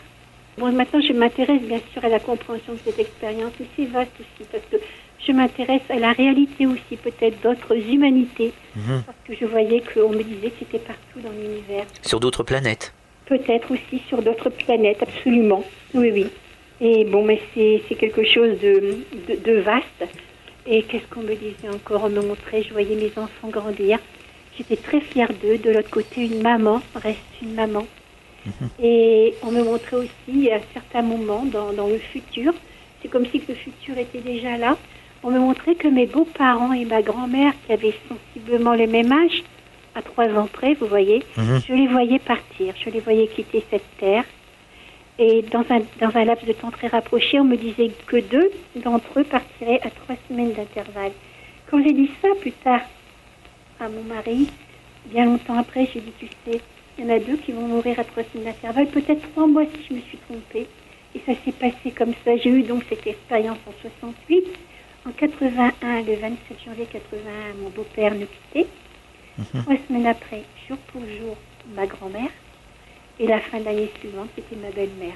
Speaker 5: Bon, maintenant, je m'intéresse bien sûr à la compréhension de cette expérience, mais c'est vaste aussi, parce que je m'intéresse à la réalité aussi, peut-être d'autres humanités, parce que je voyais qu'on me disait que c'était partout dans l'univers.
Speaker 1: Sur d'autres planètes.
Speaker 5: peut-être aussi sur d'autres planètes, absolument. Oui, oui. Et bon, mais c'est quelque chose de vaste. Et qu'est-ce qu'on me disait encore? On me montrait, je voyais mes enfants grandir. J'étais très fière d'eux. De l'autre côté, une maman reste une maman. Et on me montrait aussi à certains moments dans le futur, c'est comme si le futur était déjà là, on me montrait que mes beaux-parents et ma grand-mère, qui avaient sensiblement le même âge, à 3 ans près, vous voyez, je les voyais partir, je les voyais quitter cette terre. Et dans un laps de temps très rapproché, on me disait que 2 d'entre eux partiraient à 3 semaines d'intervalle. Quand j'ai dit ça plus tard à mon mari, bien longtemps après, j'ai dit, tu sais, il y en a 2 qui vont mourir à 3 semaines d'intervalle, peut-être 3 mois si je me suis trompée. Et ça s'est passé comme ça. J'ai eu donc cette expérience en 68. En 81, le 27 janvier 81, mon beau-père nous quittait. 3 semaines après, jour pour jour, ma grand-mère. Et la fin de l'année suivante, c'était ma belle-mère.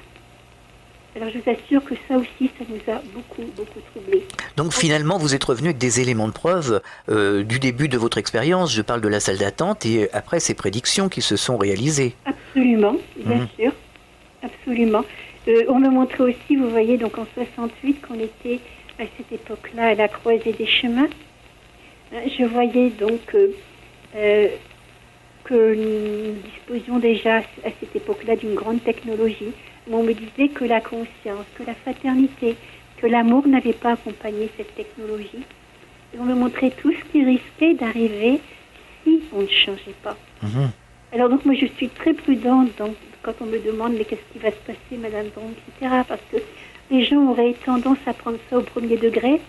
Speaker 5: Alors je vous assure que ça aussi, ça nous a beaucoup, beaucoup troublés.
Speaker 1: Donc finalement, vous êtes revenu avec des éléments de preuve du début de votre expérience. Je parle de la salle d'attente et après ces prédictions qui se sont réalisées.
Speaker 5: Absolument, bien sûr. Absolument. On me montrait aussi, vous voyez, donc en 68, qu'on était à cette époque-là à la croisée des chemins. Je voyais donc que nous disposions déjà à cette époque-là d'une grande technologie. On me disait que la conscience, que la fraternité, que l'amour n'avait pas accompagné cette technologie. Et on me montrait tout ce qui risquait d'arriver si on ne changeait pas. Alors donc moi je suis très prudente quand on me demande mais qu'est-ce qui va se passer, Madame Dron, etc. Parce que les gens auraient tendance à prendre ça au premier degré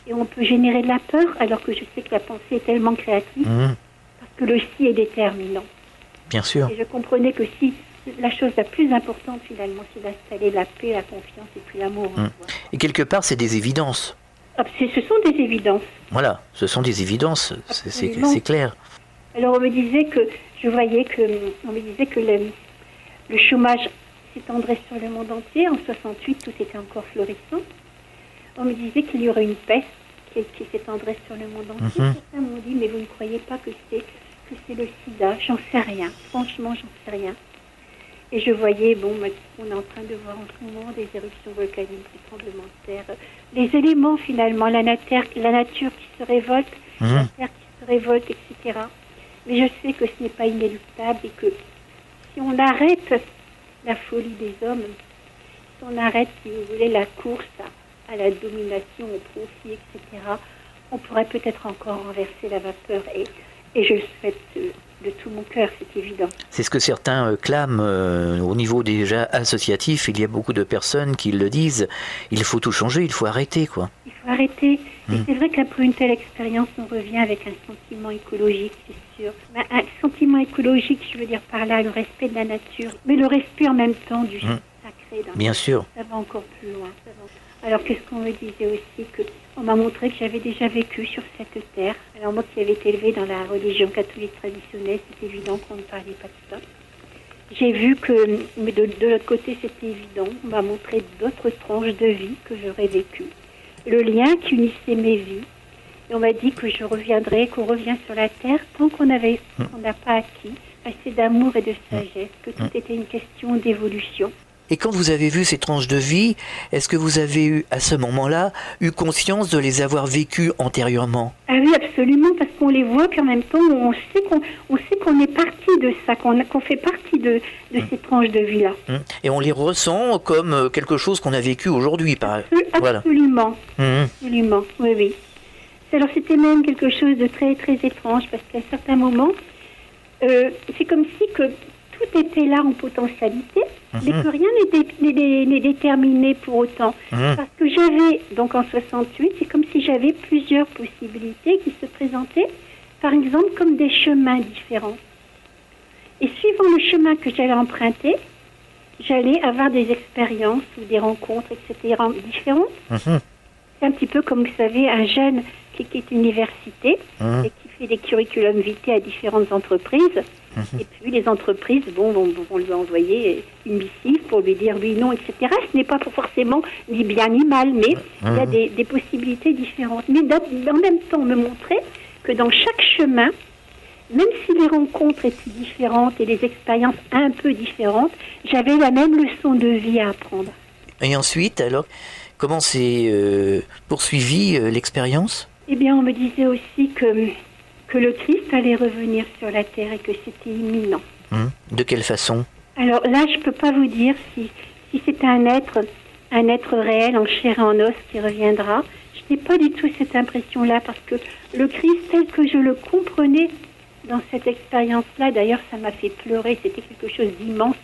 Speaker 5: et on peut générer de la peur alors que je sais que la pensée est tellement créative parce que le si est déterminant.
Speaker 1: Bien sûr.
Speaker 5: Et je comprenais que si la chose la plus importante finalement c'est d'installer la paix, la confiance et puis l'amour.
Speaker 1: Et quelque part c'est des évidences.
Speaker 5: Ce sont des évidences.
Speaker 1: Voilà, ce sont des évidences, c'est clair.
Speaker 5: Alors on me disait que le chômage s'étendrait sur le monde entier. En 68, tout était encore florissant. On me disait qu'il y aurait une peste qui s'étendrait sur le monde entier. Certains m'ont dit, mais vous ne croyez pas que c'est le sida? J'en sais rien. Franchement, j'en sais rien. Et je voyais, on est en train de voir en ce moment des éruptions volcaniques, des tremblements de terre, les éléments finalement, la nature qui se révolte, la terre qui se révolte, etc. Mais je sais que ce n'est pas inéluctable et que si on arrête la folie des hommes, si on arrête, si vous voulez, la course à la domination, au profit, etc., on pourrait peut-être encore renverser la vapeur. Et je le souhaite de tout mon cœur, c'est évident. C'est
Speaker 1: ce que certains clament au niveau déjà associatif. Il y a beaucoup de personnes qui le disent. Il faut tout changer, il faut arrêter, quoi.
Speaker 5: Il faut arrêter. Et c'est vrai qu'après une telle expérience, on revient avec un sentiment écologique, c'est sûr. Un sentiment écologique, je veux dire par là, le respect de la nature, mais le respect en même temps du sacré.
Speaker 1: Bien sûr.
Speaker 5: Ça va encore plus loin. Alors, qu'est-ce qu'on me disait aussi? On m'a montré que j'avais déjà vécu sur cette terre. Alors, moi qui avais été élevée dans la religion catholique traditionnelle, c'est évident qu'on ne parlait pas de ça. J'ai vu que, mais de l'autre côté, c'était évident. On m'a montré d'autres tranches de vie que j'aurais vécues. Le lien qui unissait mes vies. Et on m'a dit que je reviendrais, qu'on revient sur la terre tant qu'on n'a pas acquis assez d'amour et de sagesse, que tout était une question d'évolution.
Speaker 1: Et quand vous avez vu ces tranches de vie, est-ce que vous avez eu, à ce moment-là, eu conscience de les avoir vécues antérieurement?
Speaker 5: Ah oui, absolument, parce qu'on les voit qu'en même temps, on sait qu'on est parti de ça, qu'on fait partie de ces tranches de vie-là.
Speaker 1: Et on les ressent comme quelque chose qu'on a vécu aujourd'hui.
Speaker 5: Absolument, absolument, oui. Alors c'était même quelque chose de très, très étrange, parce qu'à certains moments, c'est comme si que tout était là en potentialité, mais que rien n'est déterminé pour autant. Parce que j'avais, donc en 68, c'est comme si j'avais plusieurs possibilités qui se présentaient, par exemple, comme des chemins différents. Et suivant le chemin que j'allais emprunter, j'allais avoir des expériences ou des rencontres, etc., différentes. C'est un petit peu comme, vous savez, un jeune qui quitte l'université et qui fait des curriculum vitae à différentes entreprises. Et puis les entreprises vont lui envoyer une missive pour lui dire oui, non, etc. Ce n'est pas forcément ni bien ni mal, mais il y a des possibilités différentes. Mais en même temps, on me montrait que dans chaque chemin, même si les rencontres étaient différentes et les expériences un peu différentes, j'avais la même leçon de vie à apprendre.
Speaker 1: Et ensuite, alors, comment s'est poursuivie l'expérience?
Speaker 5: Eh bien, on me disait aussi que le Christ allait revenir sur la terre et que c'était imminent.
Speaker 1: De quelle façon?
Speaker 5: Alors là, je ne peux pas vous dire si c'est un être réel en chair et en os qui reviendra. Je n'ai pas du tout cette impression-là parce que le Christ, tel que je le comprenais dans cette expérience-là, d'ailleurs, ça m'a fait pleurer, c'était quelque chose d'immense.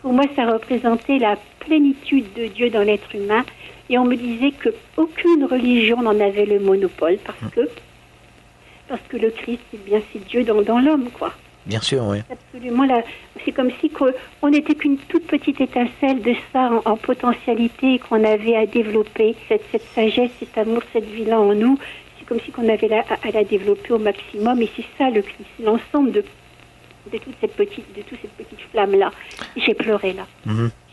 Speaker 5: Pour moi, ça représentait la plénitude de Dieu dans l'être humain. Et on me disait qu'aucune religion n'en avait le monopole parce que le Christ, c'est Dieu dans l'homme, quoi.
Speaker 1: Bien sûr, oui.
Speaker 5: Absolument. Là, c'est comme si on n'était qu'une toute petite étincelle de ça en potentialité et qu'on avait à développer cette sagesse, cet amour, cette vie-là en nous. C'est comme si qu'on avait à la développer au maximum. Et c'est ça le Christ, c'est l'ensemble de toute cette petite flamme-là. Et j'ai pleuré là.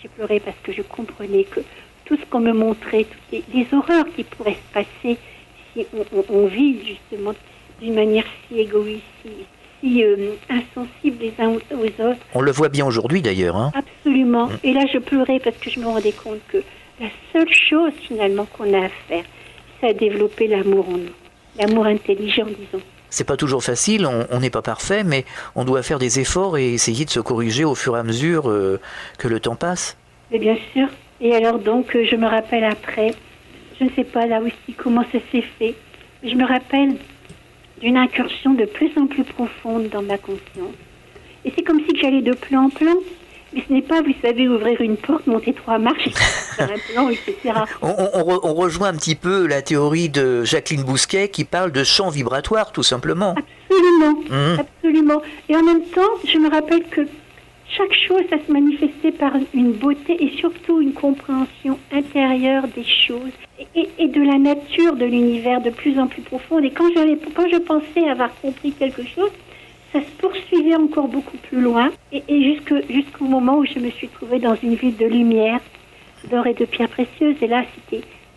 Speaker 5: J'ai pleuré parce que je comprenais que tout ce qu'on me montrait, toutes les horreurs qui pourraient se passer si on vit justement d'une manière si égoïste, si insensibles les uns aux autres.
Speaker 1: On le voit bien aujourd'hui d'ailleurs. Hein.
Speaker 5: Absolument. Et là, je pleurais parce que je me rendais compte que la seule chose finalement qu'on a à faire, c'est à développer l'amour en nous. L'amour intelligent, disons.
Speaker 1: C'est pas toujours facile, on n'est pas parfait, mais on doit faire des efforts et essayer de se corriger au fur et à mesure que le temps passe.
Speaker 5: Mais bien sûr. Et alors donc, je me rappelle après, je ne sais pas là aussi comment ça s'est fait, mais je me rappelle d'une incursion de plus en plus profonde dans ma conscience. Et c'est comme si j'allais de plan en plan. Mais ce n'est pas, vous savez, ouvrir une porte, monter 3 marches, faire un plan, etc.
Speaker 1: On rejoint un petit peu la théorie de Jacqueline Bousquet qui parle de champ vibratoire, tout simplement.
Speaker 5: Absolument, absolument. Et en même temps, je me rappelle que chaque chose, ça se manifestait par une beauté et surtout une compréhension intérieure des choses et de la nature de l'univers de plus en plus profonde. Et quand je pensais avoir compris quelque chose, ça se poursuivait encore beaucoup plus loin et jusqu'au moment où je me suis trouvée dans une ville de lumière, d'or et de pierres précieuses. Et là,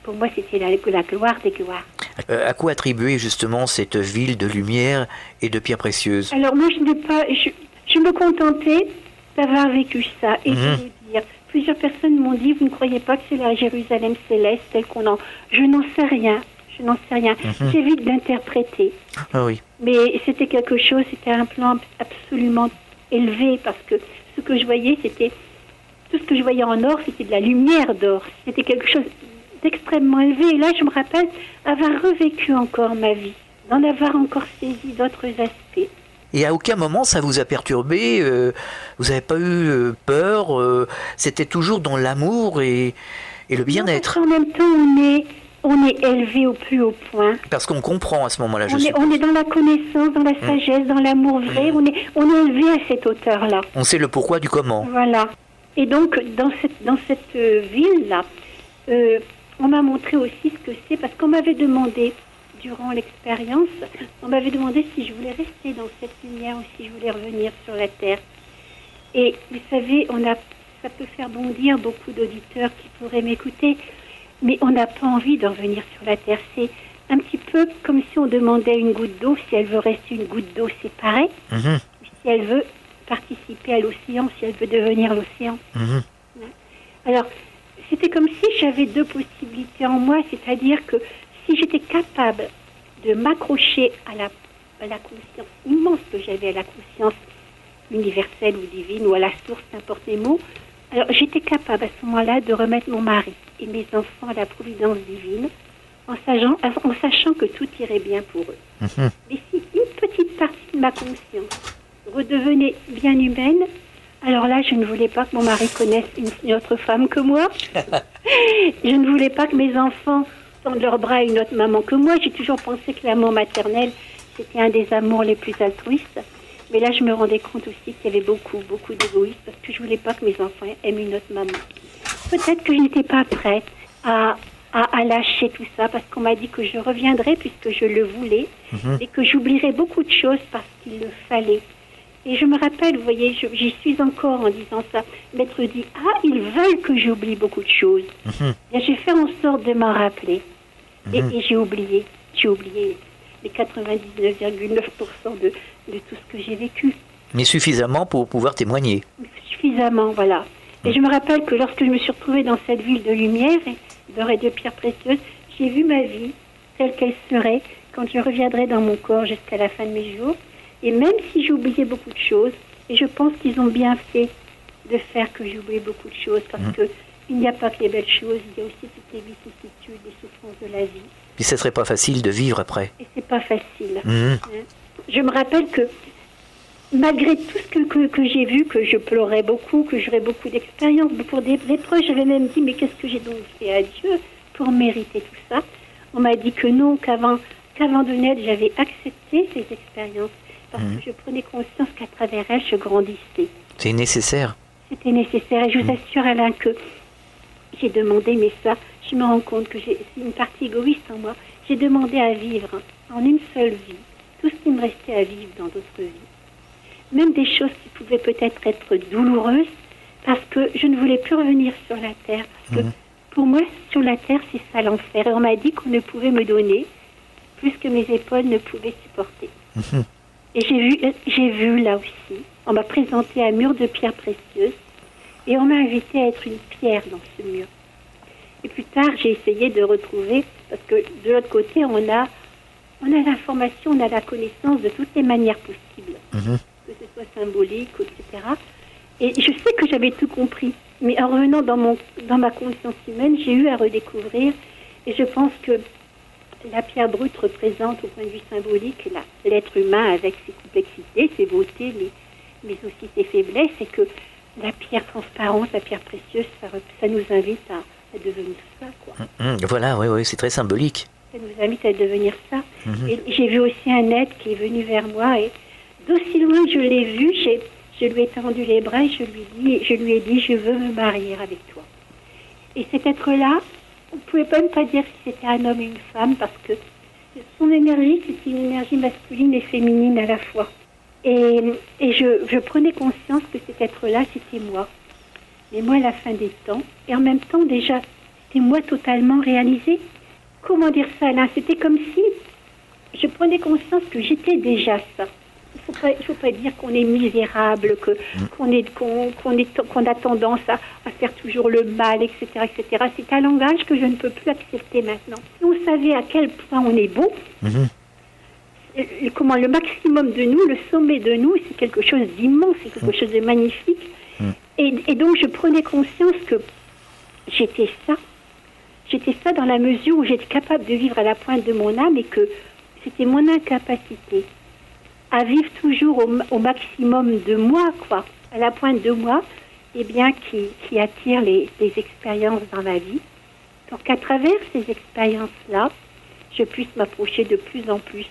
Speaker 5: pour moi, c'était la gloire des gloires.
Speaker 1: À quoi attribuer justement cette ville de lumière et de pierres précieuses?
Speaker 5: Alors moi, je me contentais d'avoir vécu ça. Et je vais dire, plusieurs personnes m'ont dit, vous ne croyez pas que c'est la Jérusalem céleste telle qu'on en... Je n'en sais rien. J'évite d'interpréter.
Speaker 1: Ah oui.
Speaker 5: Mais c'était quelque chose, c'était un plan absolument élevé parce que ce que je voyais, tout ce que je voyais en or, c'était de la lumière d'or. C'était quelque chose d'extrêmement élevé. Et là, je me rappelle avoir revécu encore ma vie, d'en avoir encore saisi d'autres aspects.
Speaker 1: Et à aucun moment ça vous a perturbé, vous n'avez pas eu peur, c'était toujours dans l'amour et le bien-être.
Speaker 5: En même temps, on est élevé au plus haut point.
Speaker 1: Parce qu'on comprend à ce moment-là,
Speaker 5: on est dans la connaissance, dans la sagesse, dans l'amour vrai. On est élevé à cette hauteur-là.
Speaker 1: On sait le pourquoi du comment.
Speaker 5: Voilà. Et donc, dans cette ville-là, on m'a montré aussi ce que c'est, parce qu'on m'avait demandé, durant l'expérience, on m'avait demandé si je voulais rester dans cette lumière ou si je voulais revenir sur la Terre. Et vous savez, ça peut faire bondir beaucoup d'auditeurs qui pourraient m'écouter, mais on n'a pas envie de revenir sur la Terre. C'est un petit peu comme si on demandait une goutte d'eau, si elle veut rester une goutte d'eau séparée, si elle veut participer à l'océan, si elle veut devenir l'océan. Alors, c'était comme si j'avais 2 possibilités en moi, c'est-à-dire que si j'étais capable de m'accrocher à la conscience immense que j'avais, à la conscience universelle ou divine, ou à la source, n'importe les mots, alors j'étais capable à ce moment-là de remettre mon mari et mes enfants à la providence divine, en sachant que tout irait bien pour eux. Mais si une petite partie de ma conscience redevenait bien humaine, alors là, je ne voulais pas que mon mari connaisse une autre femme que moi. Je ne voulais pas que mes enfants tendent leurs bras à une autre maman que moi. J'ai toujours pensé que l'amour maternel, c'était un des amours les plus altruistes. Mais là, je me rendais compte aussi qu'il y avait beaucoup, beaucoup d'égoïsme parce que je ne voulais pas que mes enfants aiment une autre maman. Peut-être que je n'étais pas prête à lâcher tout ça parce qu'on m'a dit que je reviendrais puisque je le voulais et que j'oublierais beaucoup de choses parce qu'il le fallait. Et je me rappelle, vous voyez, j'y suis encore en disant ça. Maître dit, ils veulent que j'oublie beaucoup de choses. Et j'ai fait en sorte de m'en rappeler. Et j'ai oublié. les 99,9% de tout ce que j'ai vécu.
Speaker 1: Mais suffisamment pour pouvoir témoigner.
Speaker 5: Suffisamment, voilà. Et je me rappelle que lorsque je me suis retrouvée dans cette ville de lumière, d'or et de pierres précieuses, j'ai vu ma vie telle qu'elle serait quand je reviendrai dans mon corps jusqu'à la fin de mes jours. Et même si j'ai oublié beaucoup de choses, et je pense qu'ils ont bien fait de faire que j'ai oublié beaucoup de choses, parce que il n'y a pas que les belles choses, il y a aussi toutes les vicissitudes, les souffrances de la vie.
Speaker 1: Puis ça serait pas facile de vivre après.
Speaker 5: Et c'est pas facile. Je me rappelle que malgré tout ce que j'ai vu, que je pleurais beaucoup, que j'aurais beaucoup d'expérience, pour des épreuves, j'avais même dit, mais qu'est-ce que j'ai donc fait à Dieu pour mériter tout ça? On m'a dit que non, qu'avant de naître, j'avais accepté ces expériences, parce que je prenais conscience qu'à travers elles, je grandissais.
Speaker 1: C'est nécessaire.
Speaker 5: C'était nécessaire, et je vous assure, Alain, que j'ai demandé, mais ça, je me rends compte que c'est une partie égoïste en moi, j'ai demandé à vivre en une seule vie, tout ce qui me restait à vivre dans d'autres vies. Même des choses qui pouvaient peut-être être douloureuses, parce que je ne voulais plus revenir sur la terre. Parce que pour moi, sur la terre, c'est ça l'enfer. Et on m'a dit qu'on ne pouvait me donner plus que mes épaules ne pouvaient supporter. Et j'ai vu là aussi, on m'a présenté un mur de pierres précieuses, et on m'a invité à être une pierre dans ce mur. Et plus tard, j'ai essayé de retrouver, parce que de l'autre côté, on a l'information, on a la connaissance de toutes les manières possibles. Que ce soit symbolique, etc. Et je sais que j'avais tout compris, mais en revenant dans ma conscience humaine, j'ai eu à redécouvrir, et je pense que la pierre brute représente, au point de vue symbolique, l'être humain avec ses complexités, ses beautés, mais aussi ses faiblesses, et que la pierre transparente, la pierre précieuse, ça nous invite à devenir ça, quoi.
Speaker 1: Voilà, oui, c'est très symbolique.
Speaker 5: Ça nous invite à devenir ça. Et j'ai vu aussi un être qui est venu vers moi, et d'aussi loin que je l'ai vu, je lui ai tendu les bras et je lui ai dit, je veux me marier avec toi. Et cet être-là, on ne pouvait même pas dire si c'était un homme et une femme, parce que son énergie, c'était une énergie masculine et féminine à la fois. Et je prenais conscience que cet être-là, c'était moi. Mais moi, à la fin des temps, et en même temps, déjà, c'était moi totalement réalisée. Comment dire ça, là? C'était comme si je prenais conscience que j'étais déjà ça. Il ne faut pas dire qu'on est misérable, qu'on a tendance à faire toujours le mal, etc., etc. C'est un langage que je ne peux plus accepter maintenant. Si on savait à quel point on est beau, le maximum de nous, le sommet de nous, c'est quelque chose d'immense, c'est quelque chose de magnifique. Et donc je prenais conscience que j'étais ça. J'étais ça dans la mesure où j'étais capable de vivre à la pointe de mon âme, et que c'était mon incapacité à vivre toujours au maximum de moi, quoi, à la pointe de moi, eh bien, qui attire les expériences dans ma vie. Donc, à travers ces expériences-là, je puisse m'approcher de plus en plus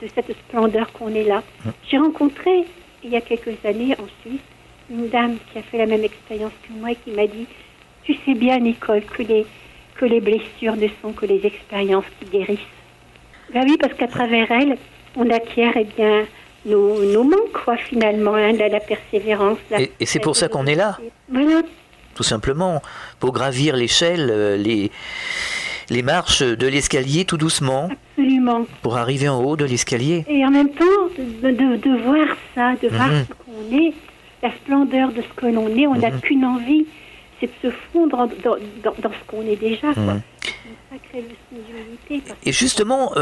Speaker 5: de cette splendeur qu'on est là. J'ai rencontré, il y a quelques années, en Suisse, une dame qui a fait la même expérience que moi et qui m'a dit, tu sais bien, Nicole, que les blessures ne sont que les expériences qui guérissent. Ben oui, parce qu'à travers elles, on acquiert, eh bien, nos manques, quoi, finalement, hein, la persévérance.
Speaker 1: Et c'est pour ça qu'on est là.
Speaker 5: Voilà.
Speaker 1: Tout simplement, pour gravir l'échelle, les marches de l'escalier tout doucement.
Speaker 5: Absolument.
Speaker 1: Pour arriver en haut de l'escalier.
Speaker 5: Et en même temps, de voir ça, de voir ce qu'on est, la splendeur de ce que l'on est, on n'a qu'une envie, c'est de se fondre dans ce qu'on est déjà, quoi. Sacrée leçon d'humilité.
Speaker 1: Et justement,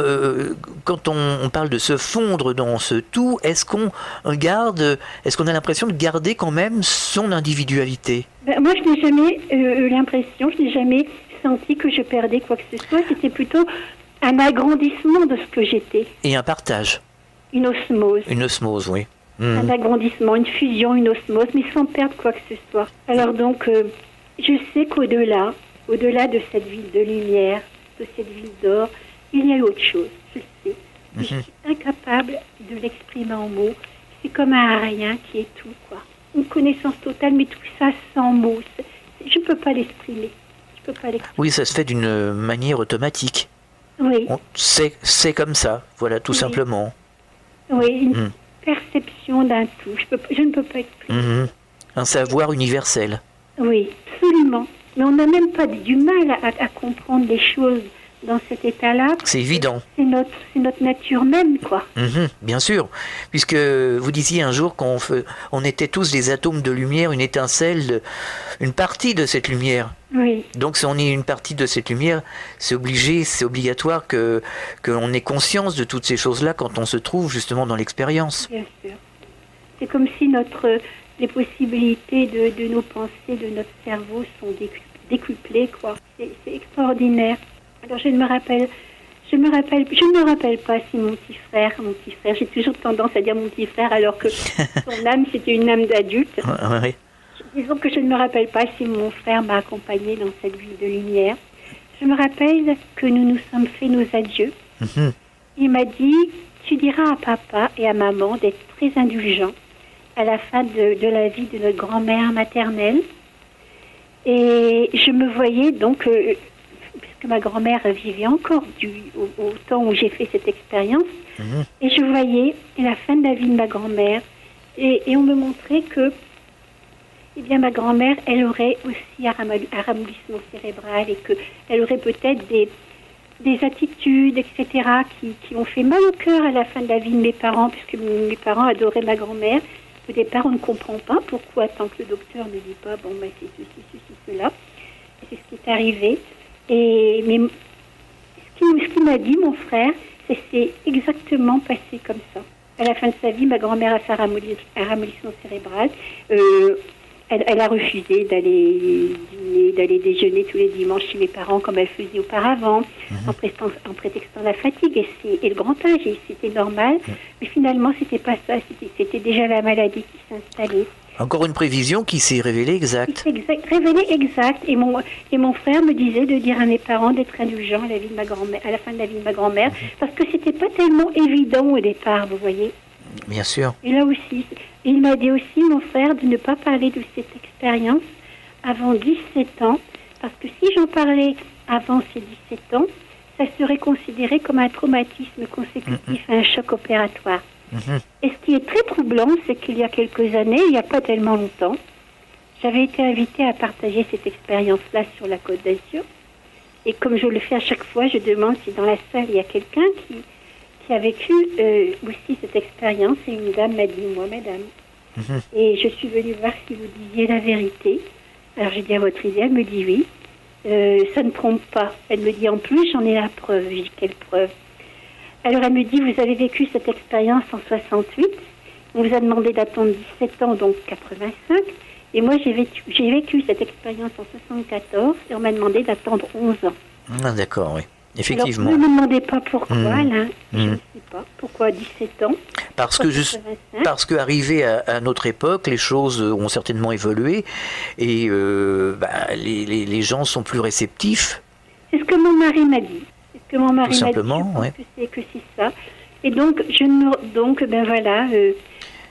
Speaker 1: quand on parle de se fondre dans ce tout, est-ce qu'on a l'impression de garder quand même son individualité?
Speaker 5: Moi, je n'ai jamais eu l'impression, je n'ai jamais senti que je perdais quoi que ce soit. C'était plutôt un agrandissement de ce que j'étais.
Speaker 1: Et un partage.
Speaker 5: Une osmose.
Speaker 1: Une osmose, oui.
Speaker 5: Un agrandissement, une fusion, une osmose, mais sans perdre quoi que ce soit. Alors donc, je sais qu'au-delà de cette ville de lumière, de cette ville d'or, il y a eu autre chose, je le sais. Je suis incapable de l'exprimer en mots. C'est comme un rien qui est tout, quoi. Une connaissance totale, mais tout ça sans mots. Je ne peux pas l'exprimer.
Speaker 1: Oui, ça se fait d'une manière automatique.
Speaker 5: Oui.
Speaker 1: C'est comme ça, voilà, tout simplement.
Speaker 5: Oui, une perception d'un tout. Je ne peux pas exprimer.
Speaker 1: Un savoir universel.
Speaker 5: Oui, absolument. Mais on n'a même pas du mal à comprendre les choses dans cet état-là.
Speaker 1: C'est évident.
Speaker 5: C'est notre nature même, quoi.
Speaker 1: Bien sûr, puisque vous disiez un jour qu'on était tous des atomes de lumière, une étincelle, une partie de cette lumière.
Speaker 5: Oui.
Speaker 1: Donc si on est une partie de cette lumière, c'est obligatoire que l'on ait conscience de toutes ces choses-là quand on se trouve justement dans l'expérience.
Speaker 5: Bien sûr. C'est comme si les possibilités de nos pensées, de notre cerveau sont décuplées, quoi. C'est extraordinaire. Alors je ne me rappelle pas si mon petit frère, j'ai toujours tendance à dire mon petit frère alors que son âme c'était une âme d'adulte.
Speaker 1: Ouais.
Speaker 5: Disons que je ne me rappelle pas si mon frère m'a accompagné dans cette vie de lumière. Je me rappelle que nous nous sommes fait nos adieux. Il m'a dit, tu diras à papa et à maman d'être très indulgents à la fin de la vie de notre grand-mère maternelle. Et je me voyais donc, puisque ma grand-mère vivait encore au temps où j'ai fait cette expérience, et je voyais la fin de la vie de ma grand-mère. Et on me montrait que ma grand-mère, elle aurait aussi un ramollissement cérébral et qu'elle aurait peut-être des attitudes, etc., qui ont fait mal au cœur à la fin de la vie de mes parents, puisque mes parents adoraient ma grand-mère. Au départ, on ne comprend pas pourquoi, tant que le docteur ne dit pas, c'est ceci, cela. Et c'est ce qui est arrivé. Mais ce qu'il m'a dit, mon frère, c'est exactement passé comme ça. À la fin de sa vie, ma grand-mère a fait un ramollissement cérébral. Elle a refusé d'aller dîner, d'aller déjeuner tous les dimanches chez mes parents comme elle faisait auparavant, en prétextant la fatigue et le grand âge. Et c'était normal, mais finalement, c'était pas ça. C'était déjà la maladie qui s'installait.
Speaker 1: Encore une prévision qui s'est révélée exacte.
Speaker 5: Révélée exacte. Et mon frère me disait de dire à mes parents d'être indulgents à la fin de la vie de ma grand-mère, parce que c'était pas tellement évident au départ, vous voyez.
Speaker 1: Bien sûr.
Speaker 5: Et là aussi, il m'a dit aussi, mon frère, de ne pas parler de cette expérience avant 17 ans, parce que si j'en parlais avant ces 17 ans, ça serait considéré comme un traumatisme consécutif à un choc opératoire. Et ce qui est très troublant, c'est qu'il y a quelques années, il n'y a pas tellement longtemps, j'avais été invitée à partager cette expérience-là sur la Côte d'Azur. Et comme je le fais à chaque fois, je demande si dans la salle, il y a quelqu'un qui a vécu aussi cette expérience, et une dame m'a dit, moi, madame. Et je suis venue voir si vous disiez la vérité. Alors j'ai dit à votre idée, elle me dit oui. Ça ne trompe pas. Elle me dit en plus, j'en ai la preuve. J'ai dit, quelle preuve? Alors elle me dit, vous avez vécu cette expérience en 68. On vous a demandé d'attendre 17 ans, donc 85. Et moi, j'ai vécu cette expérience en 74 et on m'a demandé d'attendre 11 ans.
Speaker 1: Ah, d'accord, oui. Effectivement.
Speaker 5: Alors, ne me demandez pas pourquoi, là. Je ne sais pas. Pourquoi 17 ans?
Speaker 1: Parce que arrivé à notre époque, les choses ont certainement évolué et les gens sont plus réceptifs.
Speaker 5: C'est ce que mon mari m'a dit. C'est ce que mon mari
Speaker 1: m'a dit. Tout simplement,
Speaker 5: oui. Que c'est ça. Et donc,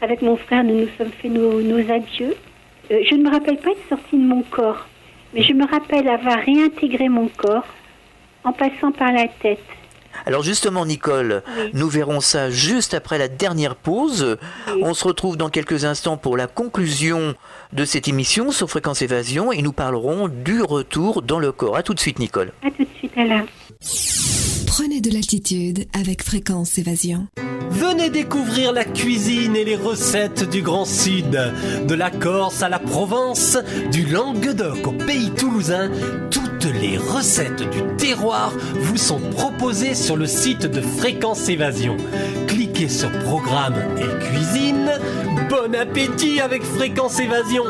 Speaker 5: avec mon frère, nous nous sommes fait nos adieux. Je ne me rappelle pas être sortie de mon corps, mais je me rappelle avoir réintégré mon corps en passant par la tête.
Speaker 1: Alors justement, Nicole, nous verrons ça juste après la dernière pause. On se retrouve dans quelques instants pour la conclusion de cette émission sur Fréquence Évasion et nous parlerons du retour dans le corps. À tout de suite, Nicole.
Speaker 5: À tout de suite, Alain.
Speaker 7: Prenez de l'altitude avec Fréquence Évasion.
Speaker 6: Venez découvrir la cuisine et les recettes du Grand Sud. De la Corse à la Provence, du Languedoc au pays toulousain, toutes les recettes du terroir vous sont proposées sur le site de Fréquence Évasion. Cliquez sur Programme et Cuisine. Bon appétit avec Fréquence Évasion.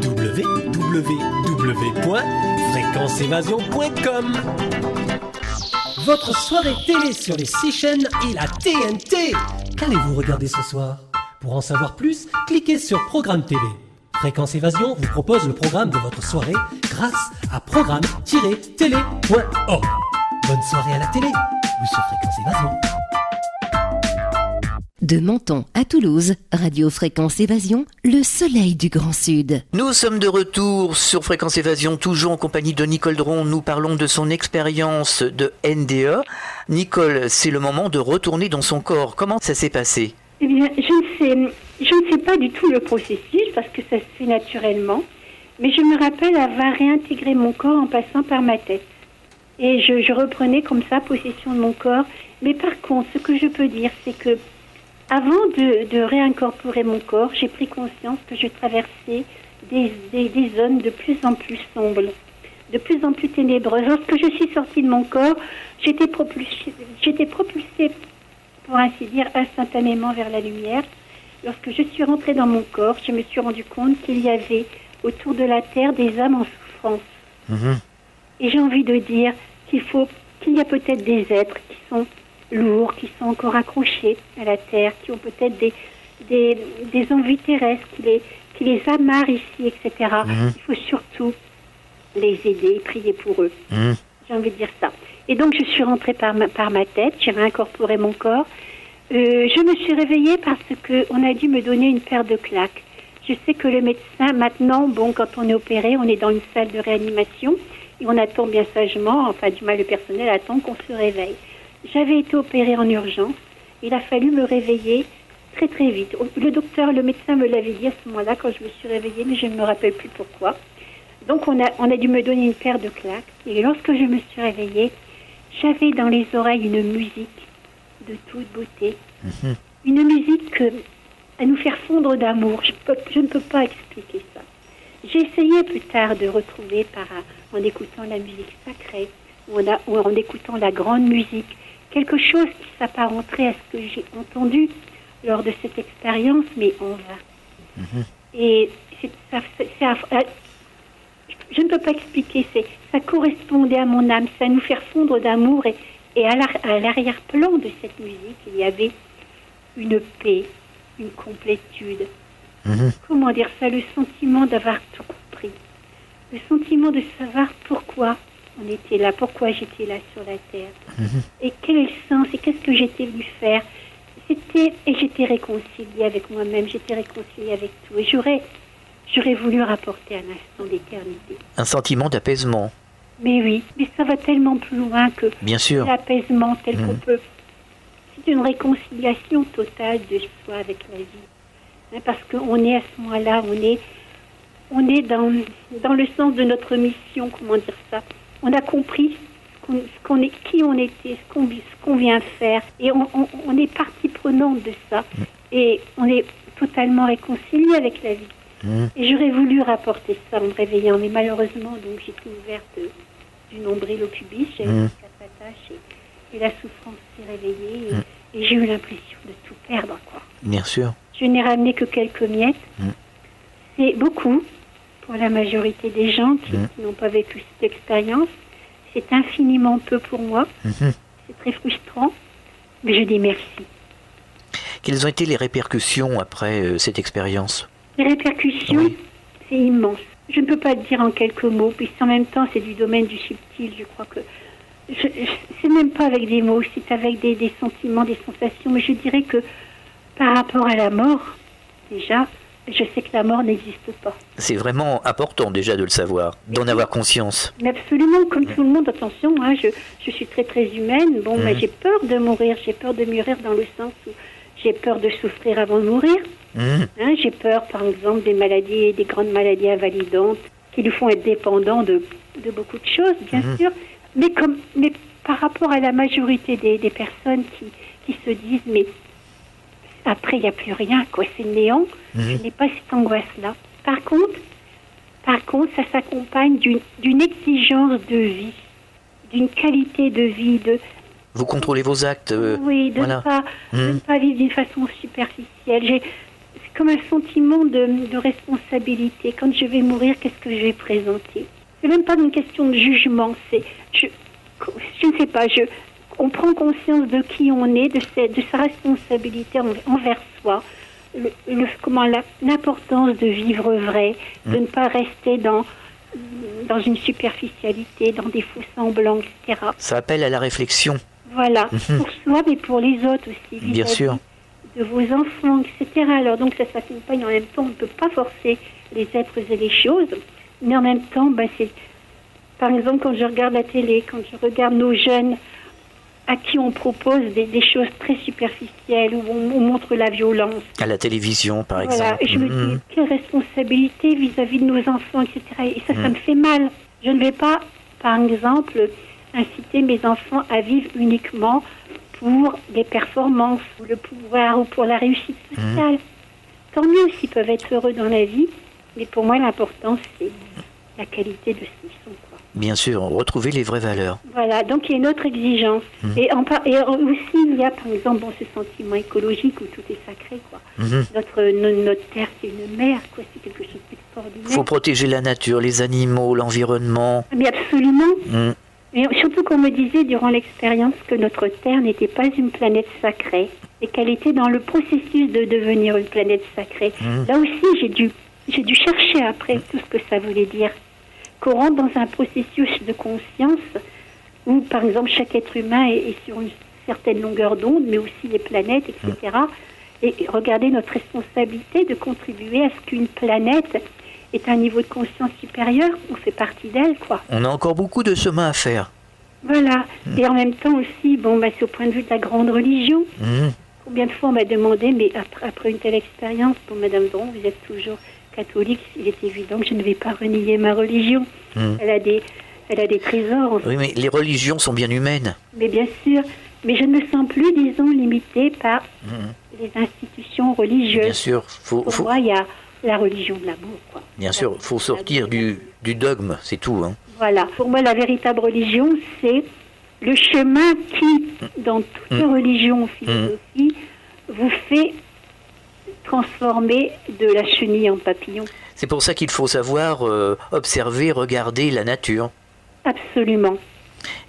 Speaker 6: www.fréquenceévasion.com. Votre soirée télé sur les 6 chaînes et la TNT. Qu'allez-vous regarder ce soir? Pour en savoir plus, cliquez sur Programme TV. Fréquence Évasion vous propose le programme de votre soirée grâce à programme-télé.org. Bonne soirée à la télé ou sur Fréquence Évasion.
Speaker 3: De Menton à Toulouse, Radio Fréquence Évasion, le soleil du Grand Sud.
Speaker 1: Nous sommes de retour sur Fréquence Évasion, toujours en compagnie de Nicole Dron. Nous parlons de son expérience de NDE. Nicole, c'est le moment de retourner dans son corps. Comment ça s'est passé?
Speaker 5: Eh bien, je ne sais pas du tout le processus parce que ça se fait naturellement. Mais je me rappelle avoir réintégré mon corps en passant par ma tête. Et je reprenais comme ça possession de mon corps. Mais par contre, ce que je peux dire, c'est que avant de réincorporer mon corps, j'ai pris conscience que je traversais des zones de plus en plus sombres, de plus en plus ténébreuses. Lorsque je suis sortie de mon corps, j'étais propulsée, pour ainsi dire, instantanément vers la lumière. Lorsque je suis rentrée dans mon corps, je me suis rendu compte qu'il y avait autour de la Terre des âmes en souffrance. Et j'ai envie de dire qu'il y a peut-être des êtres qui sont lourds, qui sont encore accrochés à la Terre, qui ont peut-être des envies terrestres, qui les amarrent ici, etc. Il faut surtout les aider, prier pour eux. J'ai envie de dire ça. Et donc je suis rentrée par ma tête, j'ai réincorporé mon corps. Je me suis réveillée parce qu'on a dû me donner une paire de claques. Je sais que le médecin, maintenant, quand on est opéré, on est dans une salle de réanimation et on attend bien sagement, enfin du moins le personnel attend qu'on se réveille. J'avais été opérée en urgence, il a fallu me réveiller très très vite. Le médecin me l'avait dit à ce moment-là quand je me suis réveillée, mais je ne me rappelle plus pourquoi. Donc on a dû me donner une paire de claques et lorsque je me suis réveillée, j'avais dans les oreilles une musique de toute beauté. Une musique à nous faire fondre d'amour. Je ne peux pas expliquer ça. J'ai essayé plus tard de retrouver en écoutant la musique sacrée ou en écoutant la grande musique, quelque chose qui s'apparenterait à ce que j'ai entendu lors de cette expérience, mais en vain. Et je ne peux pas expliquer, ça correspondait à mon âme, ça nous faire fondre d'amour et à l'arrière-plan de cette musique, il y avait une paix, une complétude. Comment dire ça? Le sentiment d'avoir tout compris. Le sentiment de savoir pourquoi on était là, pourquoi j'étais là sur la Terre. Et quel est le sens et qu'est-ce que j'étais venue faire. Et j'étais réconciliée avec moi-même, j'étais réconciliée avec tout. Et j'aurais voulu rapporter un instant d'éternité.
Speaker 1: Un sentiment d'apaisement.
Speaker 5: Mais oui, mais ça va tellement plus loin que
Speaker 1: bien sûr.
Speaker 5: L'apaisement tel qu'on peut. C'est une réconciliation totale de soi avec la vie. Parce qu'on est à ce moment-là, on est dans le sens de notre mission, comment dire ça. On a compris qui on était, ce qu'on vient faire. Et on est partie prenante de ça. Et on est totalement réconcilié avec la vie. Et j'aurais voulu rapporter ça en me réveillant, mais malheureusement, donc j'étais ouverte du nombril au pubis, j'avais une attache et la souffrance s'est réveillée et j'ai eu l'impression de tout perdre, quoi.
Speaker 1: Bien sûr.
Speaker 5: Je n'ai ramené que quelques miettes. C'est beaucoup pour la majorité des gens qui n'ont pas vécu cette expérience. C'est infiniment peu pour moi. C'est très frustrant, mais je dis merci.
Speaker 1: Quelles ont été les répercussions après cette expérience?
Speaker 5: Les répercussions, c'est immense. Je ne peux pas le dire en quelques mots, puis en même temps, c'est du domaine du subtil. Je crois que c'est même pas avec des mots, c'est avec des sentiments, des sensations. Mais je dirais que par rapport à la mort, déjà, je sais que la mort n'existe pas.
Speaker 1: C'est vraiment important déjà de le savoir, d'en avoir conscience.
Speaker 5: Mais absolument, comme tout le monde, attention, hein, je suis très très humaine. Bon, mais j'ai peur de mourir. J'ai peur de mourir dans le sens où j'ai peur de souffrir avant de mourir. Hein, j'ai peur, par exemple, des grandes maladies invalidantes qui nous font être dépendants de beaucoup de choses, bien sûr. Mais par rapport à la majorité des personnes qui se disent, mais après, il n'y a plus rien, quoi, c'est néant. Je n'ai pas cette angoisse-là. Par contre, ça s'accompagne d'une exigence de vie, d'une qualité de vie,
Speaker 1: Vous contrôlez vos actes.
Speaker 5: Oui, de ne pas vivre d'une façon superficielle. C'est comme un sentiment de responsabilité. Quand je vais mourir, qu'est-ce que je vais présenter? C'est même pas une question de jugement. Je ne sais pas. On prend conscience de qui on est, de sa responsabilité envers soi. L'importance de vivre vrai, de ne pas rester dans une superficialité, dans des faux semblants, etc.
Speaker 1: Ça appelle à la réflexion.
Speaker 5: Voilà, pour soi, mais pour les autres aussi.
Speaker 1: Bien sûr.
Speaker 5: De vos enfants, etc. Alors donc ça s'accompagne en même temps, on ne peut pas forcer les êtres et les choses, mais en même temps, c'est... Par exemple, quand je regarde la télé, quand je regarde nos jeunes à qui on propose des choses très superficielles, où on montre la violence.
Speaker 1: À la télévision, par exemple.
Speaker 5: Et je me dis, quelle responsabilité vis-à-vis de nos enfants, etc. Et ça me fait mal. Je ne vais pas, par exemple, inciter mes enfants à vivre uniquement pour les performances, ou le pouvoir, ou pour la réussite sociale. Tant mieux s'ils peuvent être heureux dans la vie, mais pour moi, l'important, c'est la qualité de ce qu'ils sont, quoi.
Speaker 1: Bien sûr, retrouver les vraies valeurs.
Speaker 5: Voilà, donc il y a une autre exigence. Et aussi, il y a, par exemple, ce sentiment écologique où tout est sacré, quoi. Notre terre, c'est une mer, quoi. C'est quelque chose d'extraordinaire.
Speaker 1: Il faut protéger la nature, les animaux, l'environnement.
Speaker 5: Mais absolument. Et surtout qu'on me disait durant l'expérience que notre terre n'était pas une planète sacrée et qu'elle était dans le processus de devenir une planète sacrée. Là aussi, j'ai dû chercher après tout ce que ça voulait dire. Qu'on rentre dans un processus de conscience où, par exemple, chaque être humain est sur une certaine longueur d'onde, mais aussi les planètes, etc. Et regarder notre responsabilité de contribuer à ce qu'une planète ait un niveau de conscience supérieur. On fait partie d'elle, quoi.
Speaker 1: On a encore beaucoup de chemin à faire.
Speaker 5: Voilà. Et en même temps aussi, c'est au point de vue de la grande religion. Combien de fois on m'a demandé, mais après une telle expérience, Madame Dron, vous êtes toujours catholique, il est évident que je ne vais pas renier ma religion. Elle a des trésors.
Speaker 1: Oui, mais les religions sont bien humaines.
Speaker 5: Mais bien sûr. Mais je ne me sens plus, disons, limitée par les institutions religieuses.
Speaker 1: Bien sûr.
Speaker 5: Pour moi, il y a la religion de l'amour, quoi.
Speaker 1: Bien sûr, il faut sortir du dogme, c'est tout.
Speaker 5: Voilà. Pour moi, la véritable religion, c'est le chemin qui, dans toute religion ou philosophie, vous fait transformer de la chenille en papillon.
Speaker 1: C'est pour ça qu'il faut savoir observer, regarder la nature.
Speaker 5: Absolument.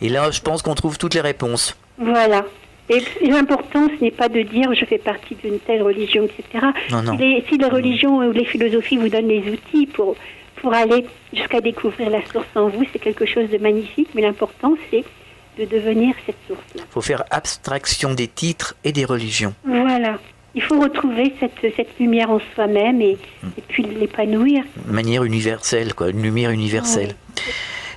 Speaker 1: Et là, je pense qu'on trouve toutes les réponses.
Speaker 5: Voilà. Et l'important, ce n'est pas de dire je fais partie d'une telle religion, etc.
Speaker 1: Non.
Speaker 5: Si les religions ou les philosophies vous donnent les outils pour aller jusqu'à découvrir la source en vous, c'est quelque chose de magnifique, mais l'important, c'est de devenir cette source-là.
Speaker 1: Il faut faire abstraction des titres et des religions.
Speaker 5: Voilà. Il faut retrouver cette lumière en soi-même et puis l'épanouir.
Speaker 1: De manière universelle, quoi, une lumière universelle. Oui.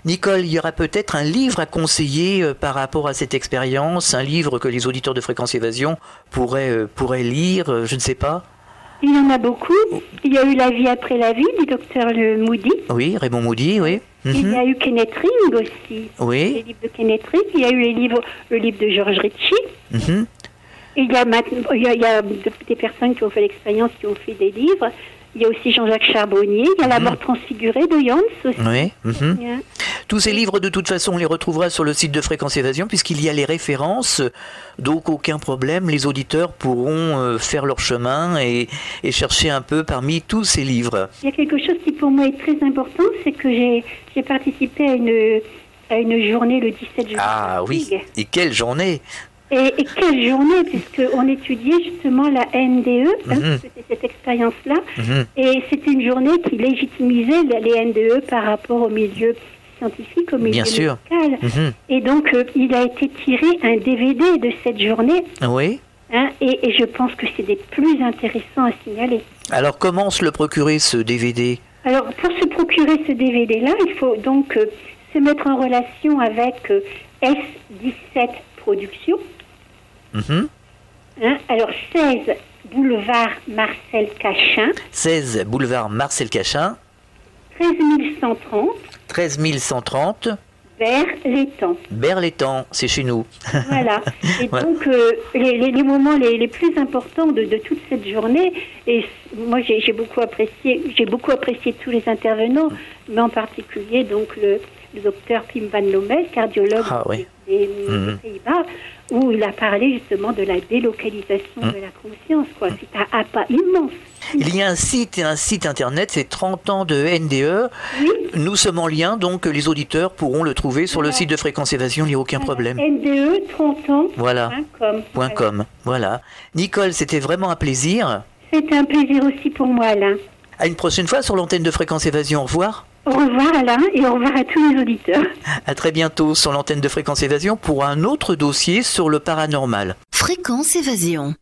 Speaker 1: Nicole, il y aura peut-être un livre à conseiller par rapport à cette expérience, un livre que les auditeurs de Fréquence Évasion pourraient lire, je ne sais pas.
Speaker 5: Il y en a beaucoup. Il y a eu La vie après la vie du docteur Moody.
Speaker 1: Oui, Raymond Moody, oui.
Speaker 5: Il y a eu Kenneth Ring aussi.
Speaker 1: Oui.
Speaker 5: Les livres de Kenneth Ring. Il y a eu le livre de George Ritchie. Il y a des personnes qui ont fait l'expérience, qui ont fait des livres. Il y a aussi Jean-Jacques Charbonnier. Il y a La mort transfigurée de Jans aussi.
Speaker 1: Oui. Tous ces livres, de toute façon, on les retrouvera sur le site de Fréquence Évasion, puisqu'il y a les références. Donc, aucun problème. Les auditeurs pourront faire leur chemin et chercher un peu parmi tous ces livres.
Speaker 5: Il y a quelque chose qui, pour moi, est très important. C'est que j'ai participé à une journée le 17 juillet.
Speaker 1: Ah oui. Et quelle journée!
Speaker 5: Et quelle journée, puisqu'on étudiait justement la NDE, c'était cette expérience-là, et c'était une journée qui légitimisait les NDE par rapport au milieu scientifique, au milieu médical. Et donc, il a été tiré un DVD de cette journée.
Speaker 1: Oui.
Speaker 5: Et je pense que c'est des plus intéressants à signaler.
Speaker 1: Alors, comment se le procurer, ce DVD? Alors,
Speaker 5: pour se procurer ce DVD-là, il faut donc se mettre en relation avec S17 Productions. Alors, 16 boulevard Marcel Cachin.
Speaker 1: 16 boulevard Marcel Cachin.
Speaker 5: 13 130.
Speaker 1: 13 130.
Speaker 5: Berlétan.
Speaker 1: Berlétan, c'est chez nous.
Speaker 5: Voilà. Et donc, les moments les plus importants de toute cette journée, et moi j'ai beaucoup apprécié tous les intervenants, mais en particulier donc le docteur Pim van Lommel, cardiologue des Pays-Bas, où il a parlé justement de la délocalisation de la conscience, quoi. C'est un pas immense.
Speaker 1: Il y a un site internet, c'est 30 ans de NDE. Oui. Nous sommes en lien, donc les auditeurs pourront le trouver sur le site de Fréquence Évasion, il n'y a aucun problème.
Speaker 5: NDE 30 ans.
Speaker 1: Voilà. .com. Voilà. Nicole, c'était vraiment un plaisir.
Speaker 5: C'était un plaisir aussi pour moi, Alain.
Speaker 1: À une prochaine fois sur l'antenne de Fréquence Évasion. Au revoir.
Speaker 5: Au revoir Alain et au revoir à tous les auditeurs.
Speaker 1: À très bientôt sur l'antenne de Fréquence Évasion pour un autre dossier sur le paranormal.
Speaker 3: Fréquence Évasion.